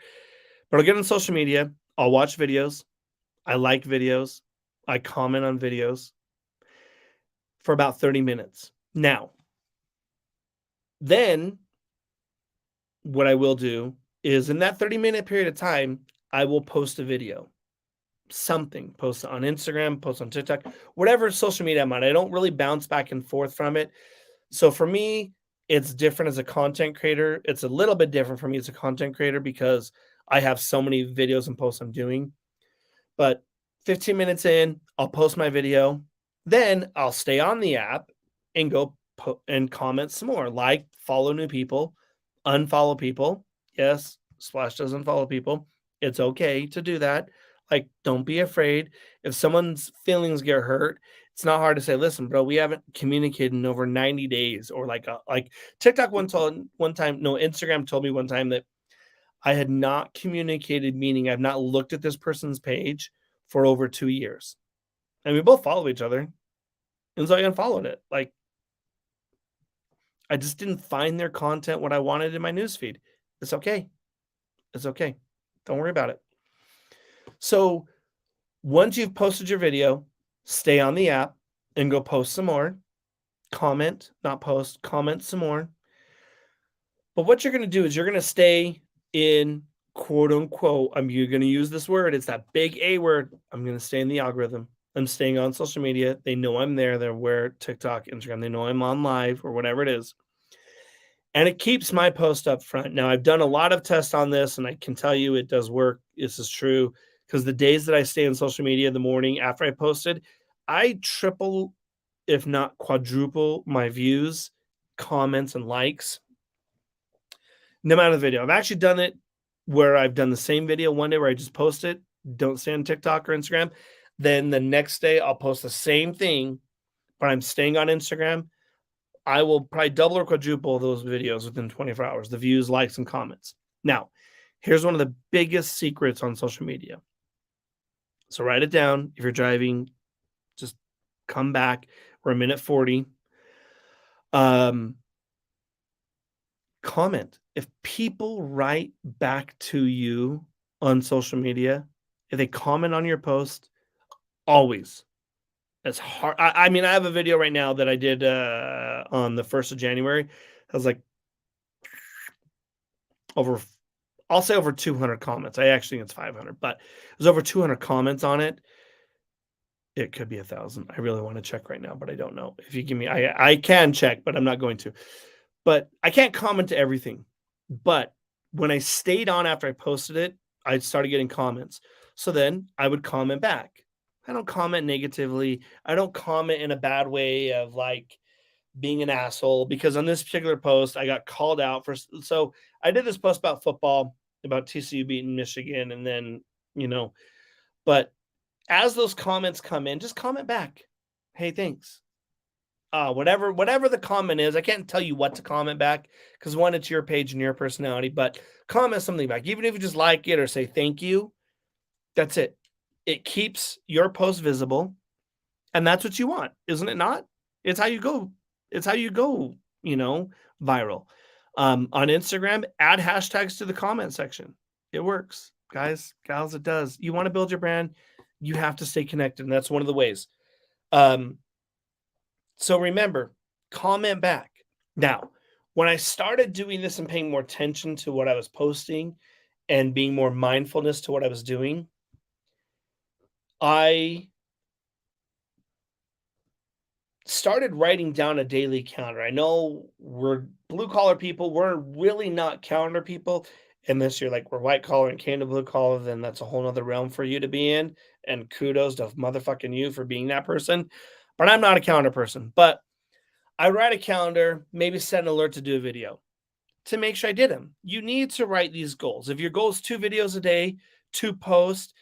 Speaker 1: But I'll get on social media. I'll watch videos. I like videos. I comment on videos for about 30 minutes. Now, then what I will do is, in that 30-minute period of time, I will post a video. Something, post on Instagram, post on TikTok, whatever social media I'm on. I don't really bounce back and forth from it. So for me, it's different as a content creator. It's a little bit different for me as a content creator, because I have so many videos and posts I'm doing. But 15 minutes in, I'll post my video. Then I'll stay on the app and go and comment some more. Like, follow new people, unfollow people. Yes, Splash doesn't follow people. It's okay to do that. Like, don't be afraid. If someone's feelings get hurt, it's not hard to say, listen, bro, we haven't communicated in over 90 days. Or like TikTok Instagram told me one time that I had not communicated, meaning I've not looked at this person's page for over 2 years. And we both follow each other. And so I unfollowed it. Like, I just didn't find their content what I wanted in my newsfeed. It's okay. It's okay. Don't worry about it. So once you've posted your video, stay on the app and go post some more. Comment, not post, comment some more. But what you're going to do is you're going to stay in, quote unquote, you're going to use this word. It's that big A word. I'm going to stay in the algorithm. I'm staying on social media. They know I'm there. They're aware TikTok, Instagram. They know I'm on live or whatever it is. and it keeps my post up front. Now, I've done a lot of tests on this, and I can tell you it does work. This is true because the days that I stay on social media in the morning after I posted, I triple, if not quadruple, my views, comments, and likes no matter the video. I've actually done it where I've done the same video one day where I just post it, don't stay on TikTok or Instagram. Then the next day I'll post the same thing, but I'm staying on Instagram. I will probably double or quadruple those videos within 24 hours, the views, likes, and comments. Now, here's one of the biggest secrets on social media. So write it down. If you're driving, just come back. We're a minute 40. Comment. If people write back to you on social media, if they comment on your post, always. It's hard. I mean, I have a video right now that I did on the 1st of January. I was like I'll say over 200 comments. I actually think it's 500, but there's over 200 comments on it. It could be 1,000. I really want to check right now, but I don't know. If you give me, I can check, but I'm not going to. But I can't comment to everything. But when I stayed on after I posted it, I started getting comments. So then I would comment back. I don't comment negatively. I don't comment in a bad way of like being an asshole, because on this particular post, I got called out for. So I did this post about football, about TCU beating Michigan, and then, but as those comments come in, just comment back. Hey, thanks. Whatever the comment is, I can't tell you what to comment back because one, it's your page and your personality, but comment something back. Even if you just like it or say thank you, that's it. It keeps your post visible, and that's what you want, isn't it not? It's how you go. It's how you go, viral. On Instagram, add hashtags to the comment section. It works, guys, gals, it does. You want to build your brand, you have to stay connected, and that's one of the ways. So remember, comment back. Now, when I started doing this and paying more attention to what I was posting and being more mindfulness to what I was doing, I started writing down a daily calendar. I know we're blue collar people. We're really not calendar people. Unless you're like, we're white collar and came to blue collar, then that's a whole nother realm for you to be in. And kudos to motherfucking you for being that person. But I'm not a calendar person. But I write a calendar, maybe set an alert to do a video to make sure I did them. You need to write these goals. If your goal is 2 videos a day, 2 posts,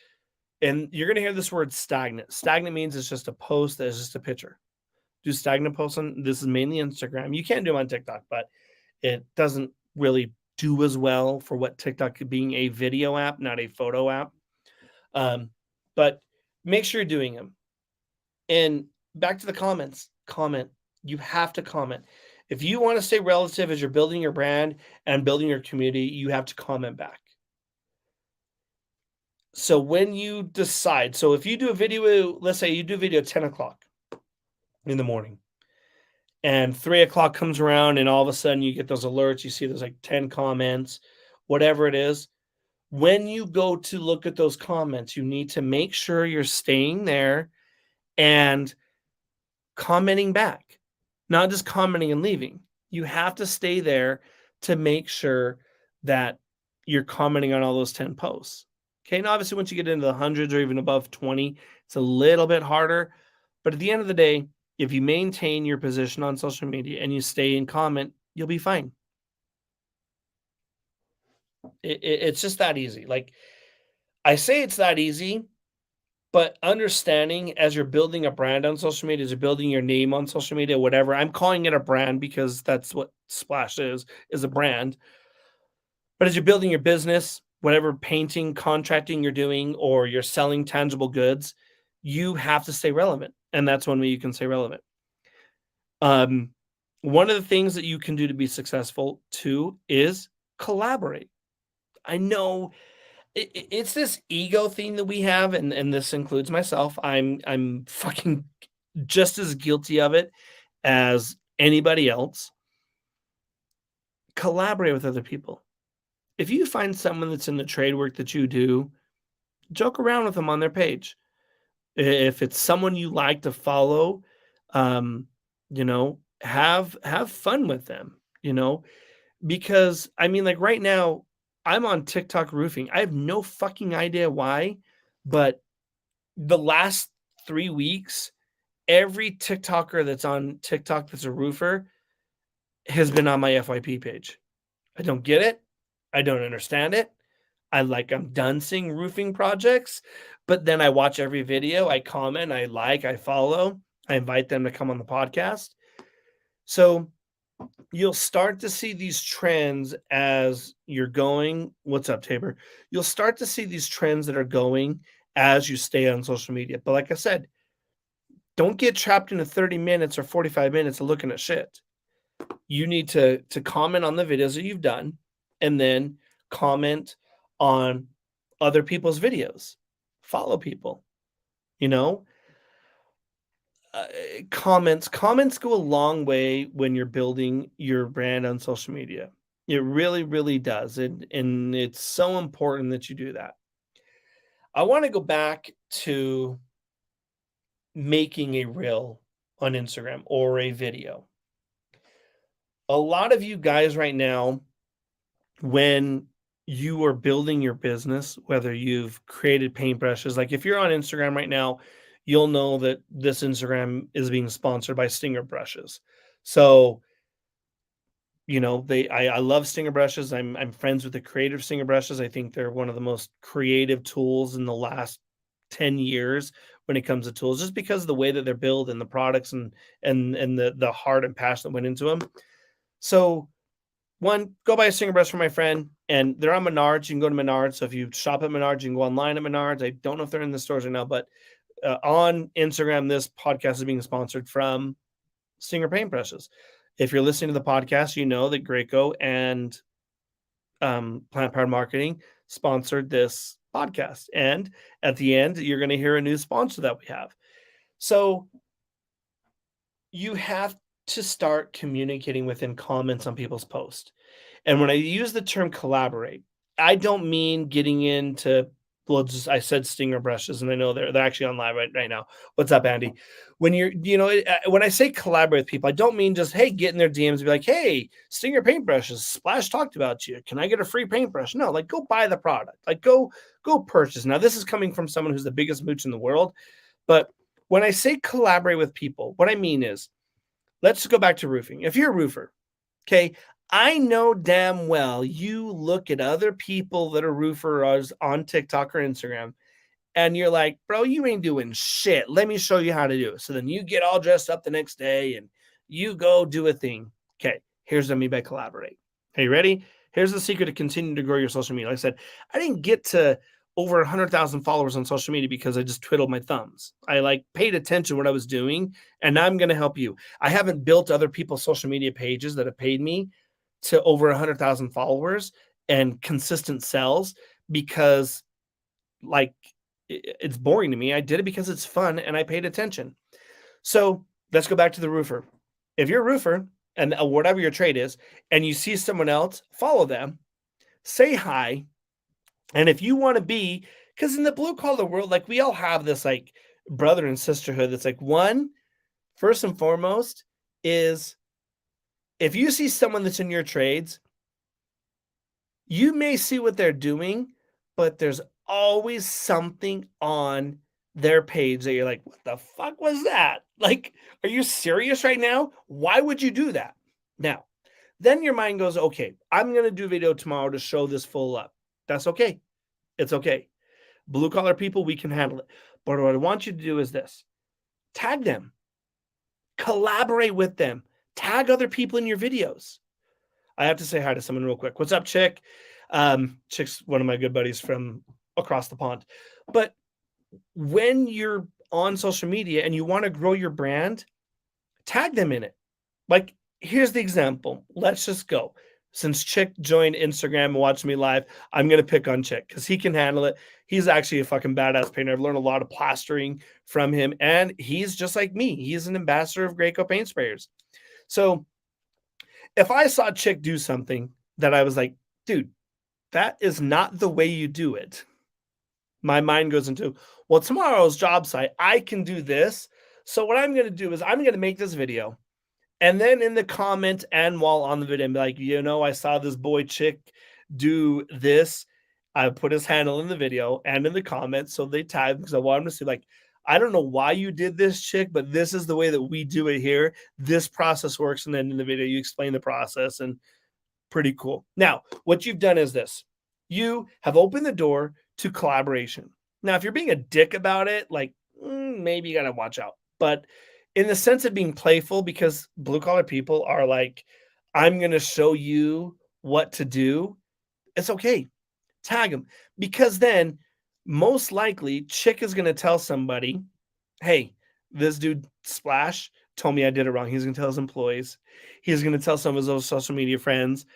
Speaker 1: and you're going to hear this word stagnant. Stagnant means it's just a post that is just a picture. Do stagnant posts on, this is mainly Instagram. You can do them on TikTok, but it doesn't really do as well for what TikTok being a video app, not a photo app. But make sure you're doing them. And back to the comments, comment. You have to comment. If you want to stay relative as you're building your brand and building your community, you have to comment back. So when you decide, so if you do a video, let's say you do a video at 10 o'clock in the morning, and 3 o'clock comes around and all of a sudden you get those alerts, you see there's like 10 comments, whatever it is. When you go to look at those comments, you need to make sure you're staying there and commenting back, not just commenting and leaving. You have to stay there to make sure that you're commenting on all those 10 posts. Okay. Now, obviously, once you get into the hundreds or even above 20, it's a little bit harder. But at the end of the day, if you maintain your position on social media and you stay in comment, you'll be fine. It's just that easy. Like, I say it's that easy, but understanding as you're building a brand on social media, as you're building your name on social media, whatever, I'm calling it a brand because that's what Splash is a brand. But as you're building your business, whatever painting, contracting you're doing, or you're selling tangible goods, you have to stay relevant. And that's one way you can stay relevant. One of the things that you can do to be successful too is collaborate. I know it's this ego thing that we have, and this includes myself. I'm fucking just as guilty of it as anybody else. Collaborate with other people. If you find someone that's in the trade work that you do, joke around with them on their page. If it's someone you like to follow, have fun with them. because I mean, like right now, I'm on TikTok roofing. I have no fucking idea why, but the last 3 weeks, every TikToker that's on TikTok that's a roofer has been on my FYP page. I don't get it. I don't understand it. I'm done seeing roofing projects, but then I watch every video, I comment, I like, I follow, I invite them to come on the podcast. So you'll start to see these trends as you're going. What's up, Tabor? You'll start to see these trends that are going as you stay on social media. But like I said, don't get trapped into 30 minutes or 45 minutes of looking at shit. You need to comment on the videos that you've done and then comment on other people's videos. Follow people, you know? Uh, comments go a long way when you're building your brand on social media. It really, really does. And it's so important that you do that. I want to go back to making a reel on Instagram or a video. A lot of you guys right now, when you are building your business, whether you've created paintbrushes, like if you're on Instagram right now, you'll know that this Instagram is being sponsored by Stinger Brushes. So, I love Stinger Brushes. I'm friends with the creator of Stinger Brushes. I think they're one of the most creative tools in the last 10 years when it comes to tools, just because of the way that they're built and the products and the heart and passion that went into them. So one, go buy a Stinger brush for my friend, and they're on Menards. You can go to Menards. So if you shop at Menards, you can go online at Menards. I don't know if they're in the stores right now, but on Instagram, this podcast is being sponsored from Stinger Paintbrushes. If you're listening to the podcast, you know that Graco and Plant Powered Marketing sponsored this podcast. And at the end, you're going to hear a new sponsor that we have. So you have to start communicating within comments on people's posts. And when I use the term collaborate, I don't mean getting into, I said Stinger Brushes, and I know they're actually on live right now. What's up, Andy? When when I say collaborate with people, I don't mean just, hey, get in their DMs and be like, hey, Stinger paintbrushes, Splash talked about you. Can I get a free paintbrush? No, like go buy the product. Like go purchase. Now, this is coming from someone who's the biggest mooch in the world. But when I say collaborate with people, what I mean is, let's go back to roofing. If you're a roofer, okay, I know damn well you look at other people that are roofers on TikTok or Instagram, and you're like, bro, you ain't doing shit. Let me show you how to do it. So then you get all dressed up the next day and you go do a thing. Okay, here's what I mean by collaborate. Are you ready? Here's the secret to continue to grow your social media. Like I said, I didn't get to over 100,000 followers on social media because I just twiddled my thumbs. I paid attention to what I was doing, and now I'm going to help you. I haven't built other people's social media pages that have paid me to over 100,000 followers and consistent sales because it's boring to me. I did it because it's fun and I paid attention. So let's go back to the roofer. If you're a roofer and whatever your trade is, and you see someone else, follow them, say hi. And if you want to be, because in the blue collar world, like we all have this like brother and sisterhood that's like first and foremost is if you see someone that's in your trades, you may see what they're doing, but there's always something on their page that you're like, what the fuck was that? Like, are you serious right now? Why would you do that? Now, then your mind goes, okay, I'm going to do a video tomorrow to show this full up. That's okay. It's okay. Blue collar people, we can handle it. But what I want you to do is this: tag them, collaborate with them, tag other people in your videos. I have to say hi to someone real quick. What's up, Chick? Chick's one of my good buddies from across the pond. But when you're on social media and you want to grow your brand, tag them in it. Like, here's the example. Let's just go. Since Chick joined Instagram and watched me live, I'm going to pick on Chick because he can handle it. He's actually a fucking badass painter. I've learned a lot of plastering from him, and he's just like me. He's an ambassador of Graco paint sprayers. So if I saw Chick do something that I was like, dude, that is not the way you do it, my mind goes into, well, tomorrow's job site, I can do this. So what I'm going to do is I'm going to make this video, And then in the comments and while on the video, be like, I saw this boy Chick do this. I put his handle in the video and in the comments. So they tag because I want him to see, like, I don't know why you did this, Chick, but this is the way that we do it here. This process works. And then in the video, you explain the process, and pretty cool. Now, what you've done is this. You have opened the door to collaboration. Now, if you're being a dick about it, like, maybe you got to watch out. But in the sense of being playful, because blue collar people are like, I'm going to show you what to do. It's okay. Tag them, because then most likely Chick is going to tell somebody, hey, this dude Splash told me I did it wrong. He's going to tell his employees. He's going to tell some of his social media friends.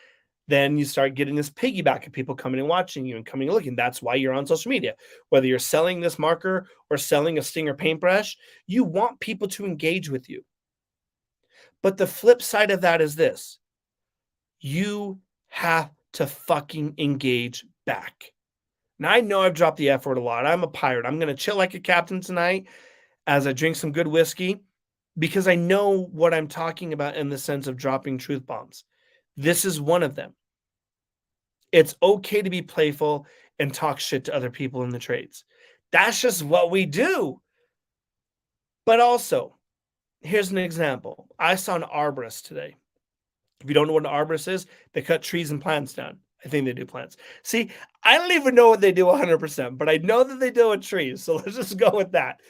Speaker 1: Then you start getting this piggyback of people coming and watching you and coming and looking. That's why you're on social media. Whether you're selling this marker or selling a Stinger paintbrush, you want people to engage with you. But the flip side of that is this. You have to fucking engage back. Now, I know I've dropped the F word a lot. I'm a pirate. I'm going to chill like a captain tonight as I drink some good whiskey, because I know what I'm talking about in the sense of dropping truth bombs. This is one of them. It's okay to be playful and talk shit to other people in the trades. That's just what we do. But also, here's an example. I saw an arborist today. If you don't know what an arborist is, they cut trees and plants down. I think they do plants. See, I don't even know what they do 100%, but I know that they deal with trees. So let's just go with that.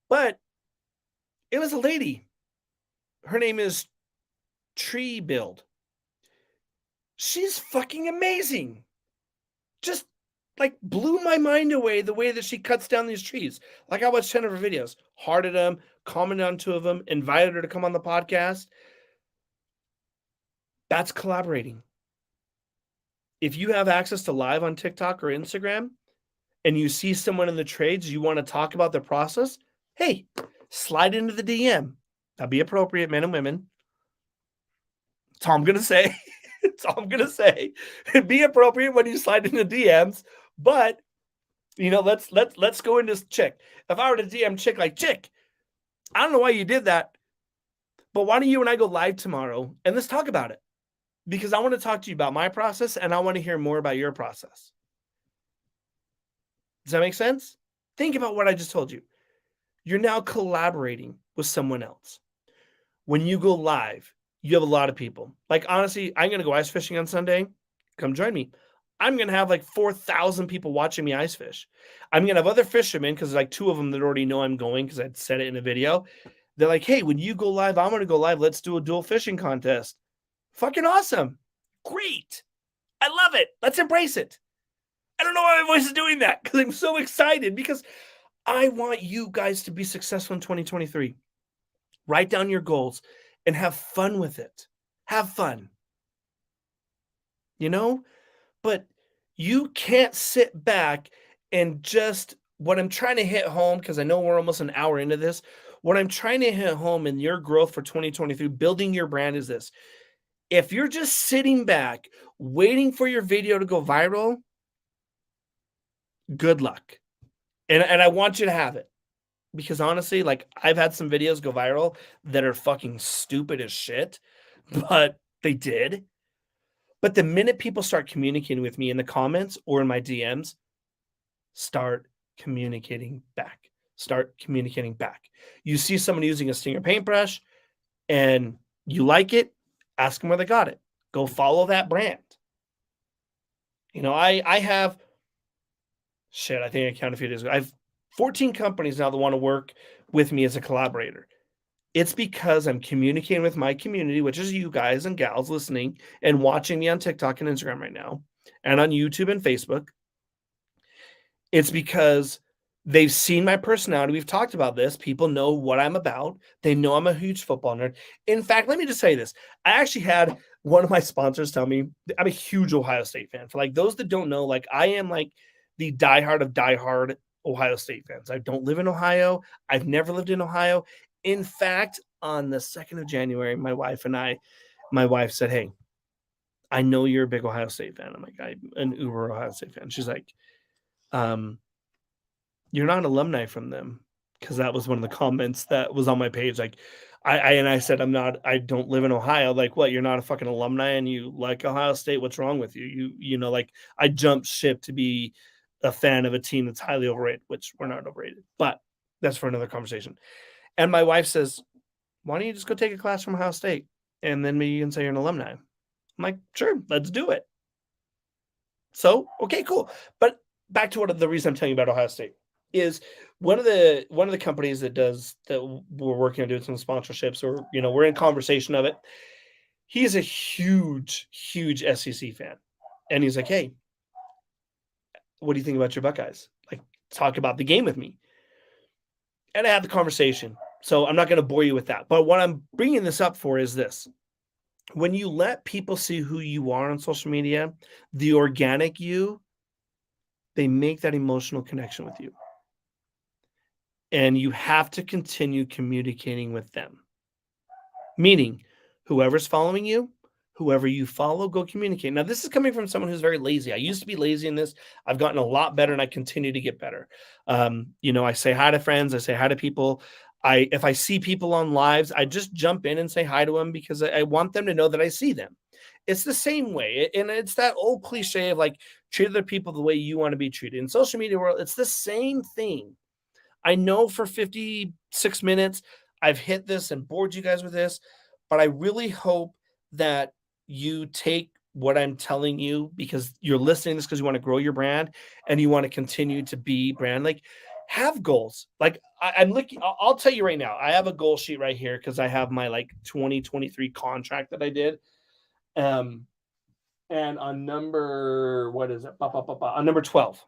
Speaker 1: But it was a lady. Her name is Tree Build. She's fucking amazing. Just like blew my mind away the way that she cuts down these trees. Like, I watched 10 of her videos, hearted them, commented on 2 of them, invited her to come on the podcast. That's collaborating. If you have access to live on TikTok or Instagram and you see someone in the trades, you want to talk about their process, hey, slide into the DM. That'd be appropriate, men and women. That's all I'm going to say. That's all I'm going to say. It'd be appropriate when you slide into DMs, but let's go into Chick. If I were to DM Chick, like, Chick, I don't know why you did that, but why don't you and I go live tomorrow and let's talk about it? Because I want to talk to you about my process and I want to hear more about your process. Does that make sense? Think about what I just told you. You're now collaborating with someone else. When you go live, you have a lot of people. Like, honestly, I'm going to go ice fishing on Sunday. Come join me. I'm going to have like 4,000 people watching me ice fish. I'm going to have other fishermen, because like 2 of them that already know I'm going because I'd said it in a video. They're like, hey, when you go live, I'm going to go live. Let's do a dual fishing contest. Fucking awesome. Great. I love it. Let's embrace it. I don't know why my voice is doing that, because I'm so excited, because I want you guys to be successful in 2023. Write down your goals and have fun with it. Have fun. But you can't sit back and just, what I'm trying to hit home, because I know we're almost an hour into this, what I'm trying to hit home in your growth for 2023, building your brand, is this. If you're just sitting back waiting for your video to go viral, good luck. And I want you to have it. Because honestly, like, I've had some videos go viral that are fucking stupid as shit, but they did. But the minute people start communicating with me in the comments or in my DMs, start communicating back. Start communicating back. You see someone using a Stinger paintbrush and you like it, ask them where they got it. Go follow that brand. I have, I think I counted a few days ago. I have 14 companies now that want to work with me as a collaborator. It's because I'm communicating with my community, which is you guys and gals listening and watching me on TikTok and Instagram right now, and on YouTube and Facebook. It's because they've seen my personality. We've talked about this. People know what I'm about. They know I'm a huge football nerd. In fact, let me just say this. I actually had one of my sponsors tell me I'm a huge Ohio State fan. For like those that don't know, like, I am like the diehard of diehard Ohio State fans. I don't live in Ohio. I've never lived in Ohio. In fact, on the 2nd of January, my wife said, hey, I know you're a big Ohio State fan. I'm like, I'm an uber Ohio State fan. She's like, you're not an alumni from them. Because that was one of the comments that was on my page. Like, I said, I don't live in Ohio. Like, what? You're not a fucking alumni and you like Ohio State? What's wrong with you? Like I jumped ship to be a fan of a team that's highly overrated, which we're not overrated, but that's for another conversation. And my wife says, why don't you just go take a class from Ohio State? And then maybe you can say you're an alumni. I'm like, sure, let's do it. So, okay, cool. But back to what the reason I'm telling you about Ohio State is one of the companies that we're working on doing some sponsorships, or we're in conversation of it. He's a huge SEC fan, and he's like, hey, what do you think about your Buckeyes? Like, talk about the game with me. And I had the conversation, so I'm not going to bore you with that. But what I'm bringing this up for is this: when you let people see who you are on social media, the organic you, they make that emotional connection with you. And you have to continue communicating with them. Meaning, whoever's following you, whoever you follow, go communicate. Now, this is coming from someone who's very lazy. I used to be lazy in this. I've gotten a lot better, and I continue to get better. I say hi to friends. I say hi to people. If I see people on lives, I just jump in and say hi to them because I want them to know that I see them. It's the same way. And it's that old cliche of like, treat other people the way you want to be treated. In social media world, it's the same thing. I know for 56 minutes, I've hit this and bored you guys with this, but I really hope that you take what I'm telling you, because you're listening to this because you want to grow your brand and you want to continue to be brand. Like, have goals. Like I'm looking, I'll tell you right now, I have a goal sheet right here because I have my like 2023 contract that I did. And on number, what is it? On number 12.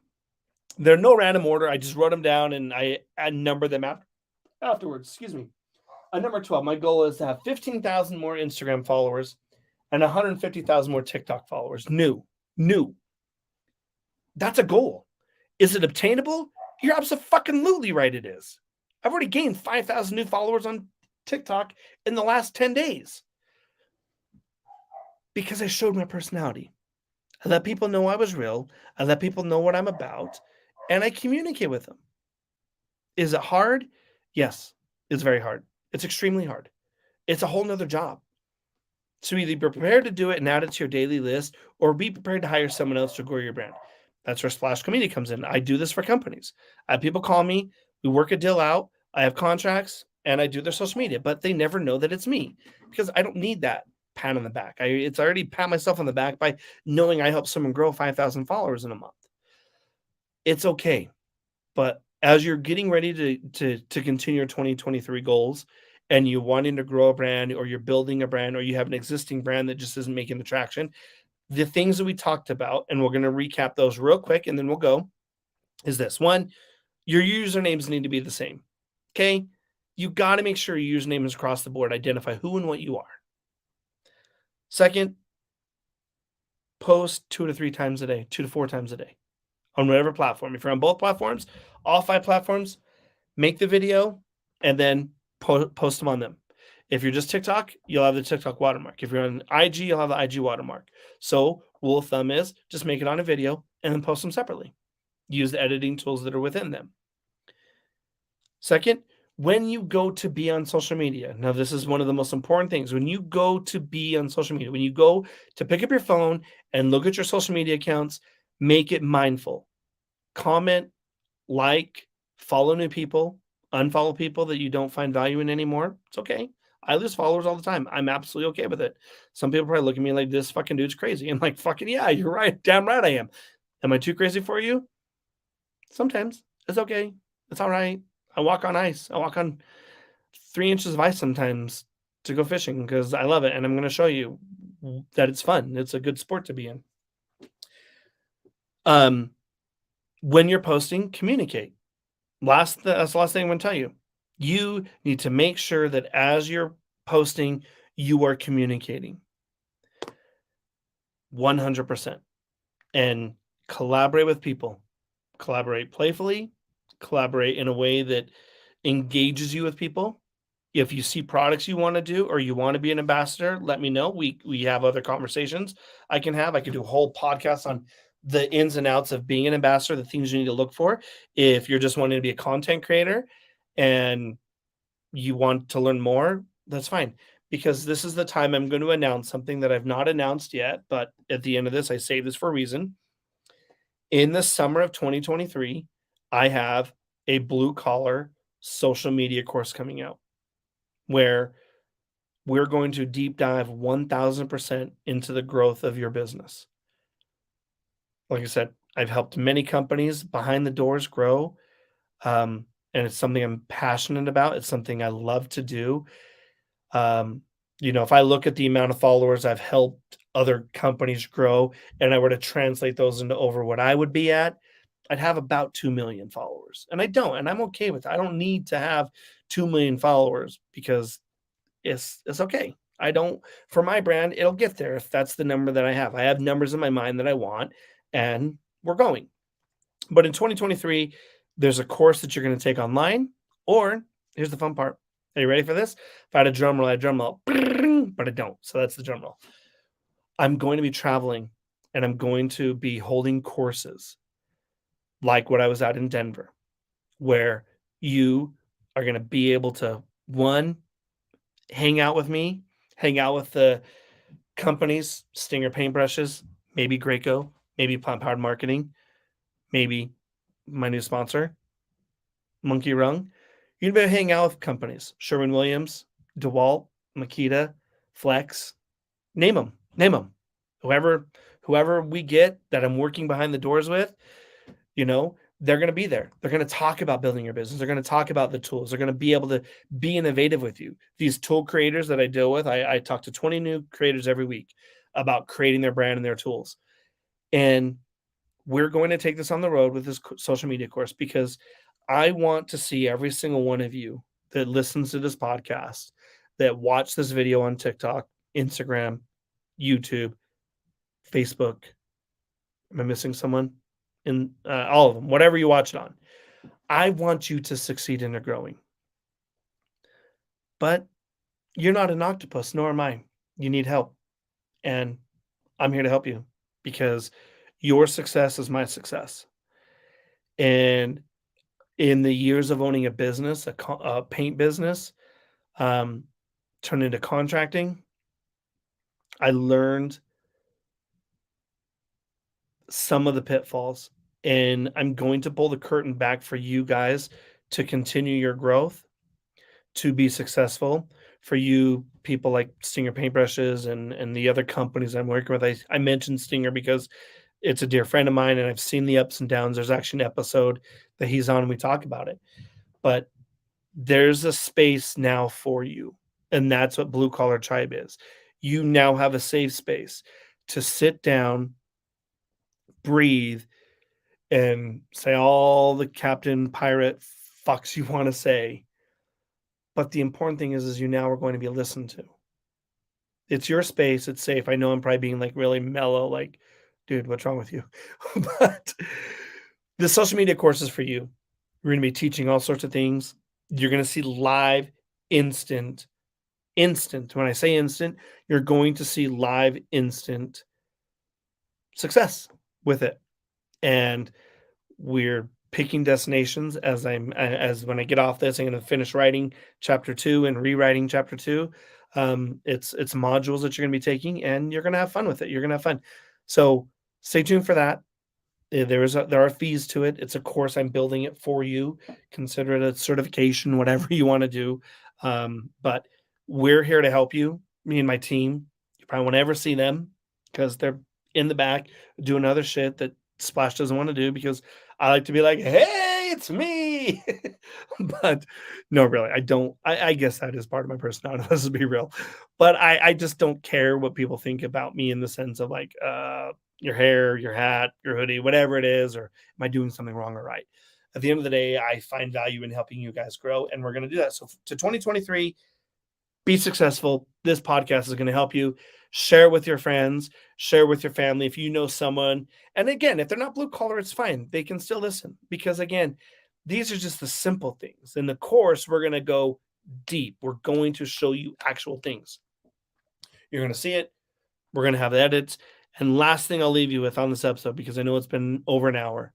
Speaker 1: They're no random order. I just wrote them down and I numbered them afterwards. Excuse me. On number 12, my goal is to have 15,000 more Instagram followers and 150,000 more TikTok followers. New. That's a goal. Is it obtainable? You're absolutely right. It is. I've already gained 5,000 new followers on TikTok in the last 10 days because I showed my personality. I let people know I was real. I let people know what I'm about, and I communicate with them. Is it hard? Yes, it's very hard. It's extremely hard. It's a whole nother job. So either be prepared to do it and add it to your daily list, or be prepared to hire someone else to grow your brand. That's where Splash Community comes in. I do this for companies. I have people call me. We work a deal out. I have contracts, and I do their social media, but they never know that it's me because I don't need that pat on the back. It's already pat myself on the back by knowing I help someone grow 5,000 followers in a month. It's okay. But as you're getting ready to continue your 2023 goals and you're wanting to grow a brand, or you're building a brand, or you have an existing brand that just isn't making the traction, the things that we talked about, and we're going to recap those real quick and then we'll go, is this. One, your usernames need to be the same. Okay. You got to make sure your username is across the board. Identify who and what you are. Second, post 2 to 3 times a day, 2 to 4 times a day on whatever platform. If you're on both platforms, all 5 platforms, make the video and then post them on them. If you're just TikTok, you'll have the TikTok watermark. If you're on IG, you'll have the IG watermark. So rule of thumb is just make it on a video and then post them separately. Use the editing tools that are within them. Second, when you go to be on social media, now this is one of the most important things. When you go to be on social media, when you go to pick up your phone and look at your social media accounts, make it mindful. Comment, like, follow new people, unfollow people that you don't find value in anymore. It's okay. I lose followers all the time. I'm absolutely okay with it. Some people probably look at me like, this fucking dude's crazy. I'm like, fucking yeah, you're right. Damn right I am. Am I too crazy for you? Sometimes. It's okay. It's all right. I walk on ice. I walk on 3 inches of ice sometimes to go fishing because I love it. And I'm going to show you that it's fun. It's a good sport to be in. When you're posting, communicate. That's the last thing I'm going to tell you. You need to make sure that as you're posting, you are communicating 100% and collaborate with people. Collaborate playfully, collaborate in a way that engages you with people. If you see products you want to do or you want to be an ambassador, let me know. We have other conversations I can have. I could do a whole podcast on the ins and outs of being an ambassador, the things you need to look for. If you're just wanting to be a content creator and you want to learn more, That's fine, because this is the time I'm going to announce something that I've not announced yet, but at the end of this, I save this for a reason. In the summer of 2023, I have a blue collar social media course coming out where we're going to deep dive 1000% into the growth of your business. Like I said, I've helped many companies behind the doors grow. And it's something I'm passionate about. It's something I love to do. Um, if I look at the amount of followers I've helped other companies grow and I were to translate those into over what I would be at, I'd have about 2 million followers. And I don't, and I'm okay with that. I don't need to have 2 million followers because it's okay. I don't for my brand, it'll get there if that's the number that I have. I have numbers in my mind that I want and we're going. But in 2023, there's a course that you're going to take online, or here's the fun part. Are you ready for this? If I had a drum roll, I'd drum roll, but I don't. So that's the drum roll. I'm going to be traveling and I'm going to be holding courses like what I was at in Denver, where you are going to be able to, one, hang out with me, hang out with the companies, Stinger paintbrushes, maybe Graco, maybe Plant Powered Marketing, maybe my new sponsor, Monkey Rung. You'd be hanging out with companies, Sherwin-Williams, DeWalt, Makita, Flex, name them. Whoever we get that I'm working behind the doors with, they're going to be there. They're going to talk about building your business. They're going to talk about the tools. They're going to be able to be innovative with you. These tool creators that I deal with, I talk to 20 new creators every week about creating their brand and their tools. And we're going to take this on the road with this social media course because I want to see every single one of you that listens to this podcast, that watch this video on TikTok, Instagram, YouTube, Facebook. Am I missing someone? In all of them, whatever you watch it on. I want you to succeed in your growing. But you're not an octopus, nor am I. You need help. And I'm here to help you because your success is my success. And in the years of owning a business, a paint business, um, turned into contracting, I learned some of the pitfalls, and I'm going to pull the curtain back for you guys to continue your growth, to be successful. For you people like Stinger paintbrushes and the other companies I'm working with, I mentioned Stinger because it's a dear friend of mine, and I've seen the ups and downs. There's actually an episode that he's on, and we talk about it. But there's a space now for you, and that's what Blue Collar Tribe is. You now have a safe space to sit down, breathe, and say all the Captain Pirate fucks you want to say. But the important thing is you now are going to be listened to. It's your space. It's safe. I know I'm probably being like really mellow, like, dude, what's wrong with you? But the social media course is for you. We're going to be teaching all sorts of things. You're going to see live, instant. When I say instant, you're going to see live, instant success with it. And we're picking destinations as when I get off this, I'm going to finish writing chapter 2 and rewriting chapter 2. It's modules that you're going to be taking, and you're going to have fun with it. You're going to have fun. So stay tuned for that. There are fees to it. It's a course. I'm building it for you. Consider it a certification, whatever you want to do. But we're here to help you. Me and my team. You probably won't ever see them because they're in the back doing other shit that Splash doesn't want to do, because I like to be like, hey, it's me. But no, really, I don't. I guess that is part of my personality. Let's be real. But I just don't care what people think about me in the sense of like, your hair, your hat, your hoodie, whatever it is, or am I doing something wrong or right? At the end of the day, I find value in helping you guys grow, and we're going to do that. So to 2023, be successful. This podcast is going to help you. Share with your friends, share with your family. If you know someone, and again, if they're not blue collar, it's fine. They can still listen, because again, these are just the simple things. In the course, we're going to go deep. We're going to show you actual things. You're going to see it. We're going to have edits. And last thing I'll leave you with on this episode, because I know it's been over an hour,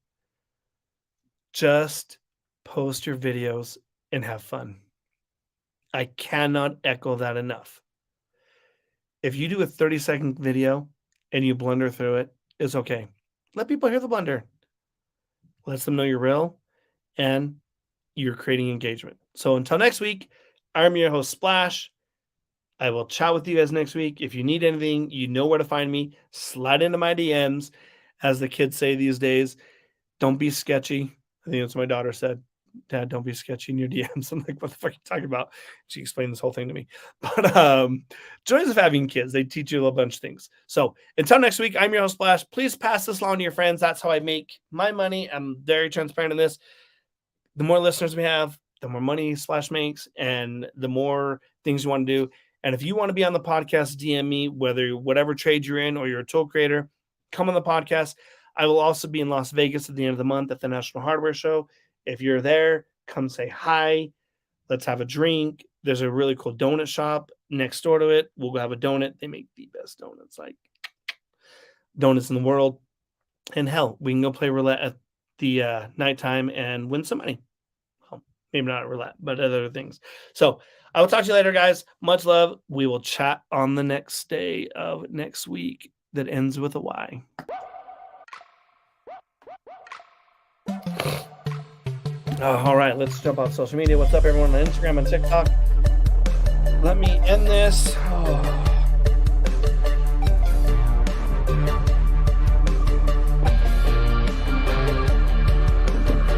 Speaker 1: just post your videos and have fun. I cannot echo that enough. If you do a 30-second video and you blunder through it, it's okay. Let people hear the blunder. Let them know you're real and you're creating engagement. So until next week, I'm your host, Splash. I will chat with you guys next week. If you need anything, you know where to find me. Slide into my DMs, as the kids say these days. Don't be sketchy. I think that's what my daughter said. Dad, don't be sketchy in your DMs. I'm like, what the fuck are you talking about? She explained this whole thing to me. But joys of having kids, they teach you a bunch of things. So until next week, I'm your host, Splash. Please pass this along to your friends. That's how I make my money. I'm very transparent in this. The more listeners we have, the more money Splash makes, and the more things you want to do. And if you want to be on the podcast, DM me, whatever trade you're in or you're a tool creator, come on the podcast. I will also be in Las Vegas at the end of the month at the National Hardware Show. If you're there, come say hi. Let's have a drink. There's a really cool donut shop next door to it. We'll go have a donut. They make the best donuts, like donuts in the world. And hell, we can go play roulette at the nighttime and win some money. Well, maybe not roulette, but other things. So I will talk to you later, guys. Much love. We will chat on the next day of next week that ends with a Y. All right, let's jump on social media. What's up, everyone on Instagram and TikTok? Let me end this.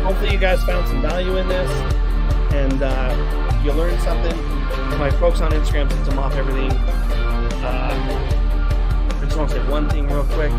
Speaker 1: Hopefully you guys found some value in this and you learned something. My folks on Instagram, since I'm off everything, I just want to say one thing real quick.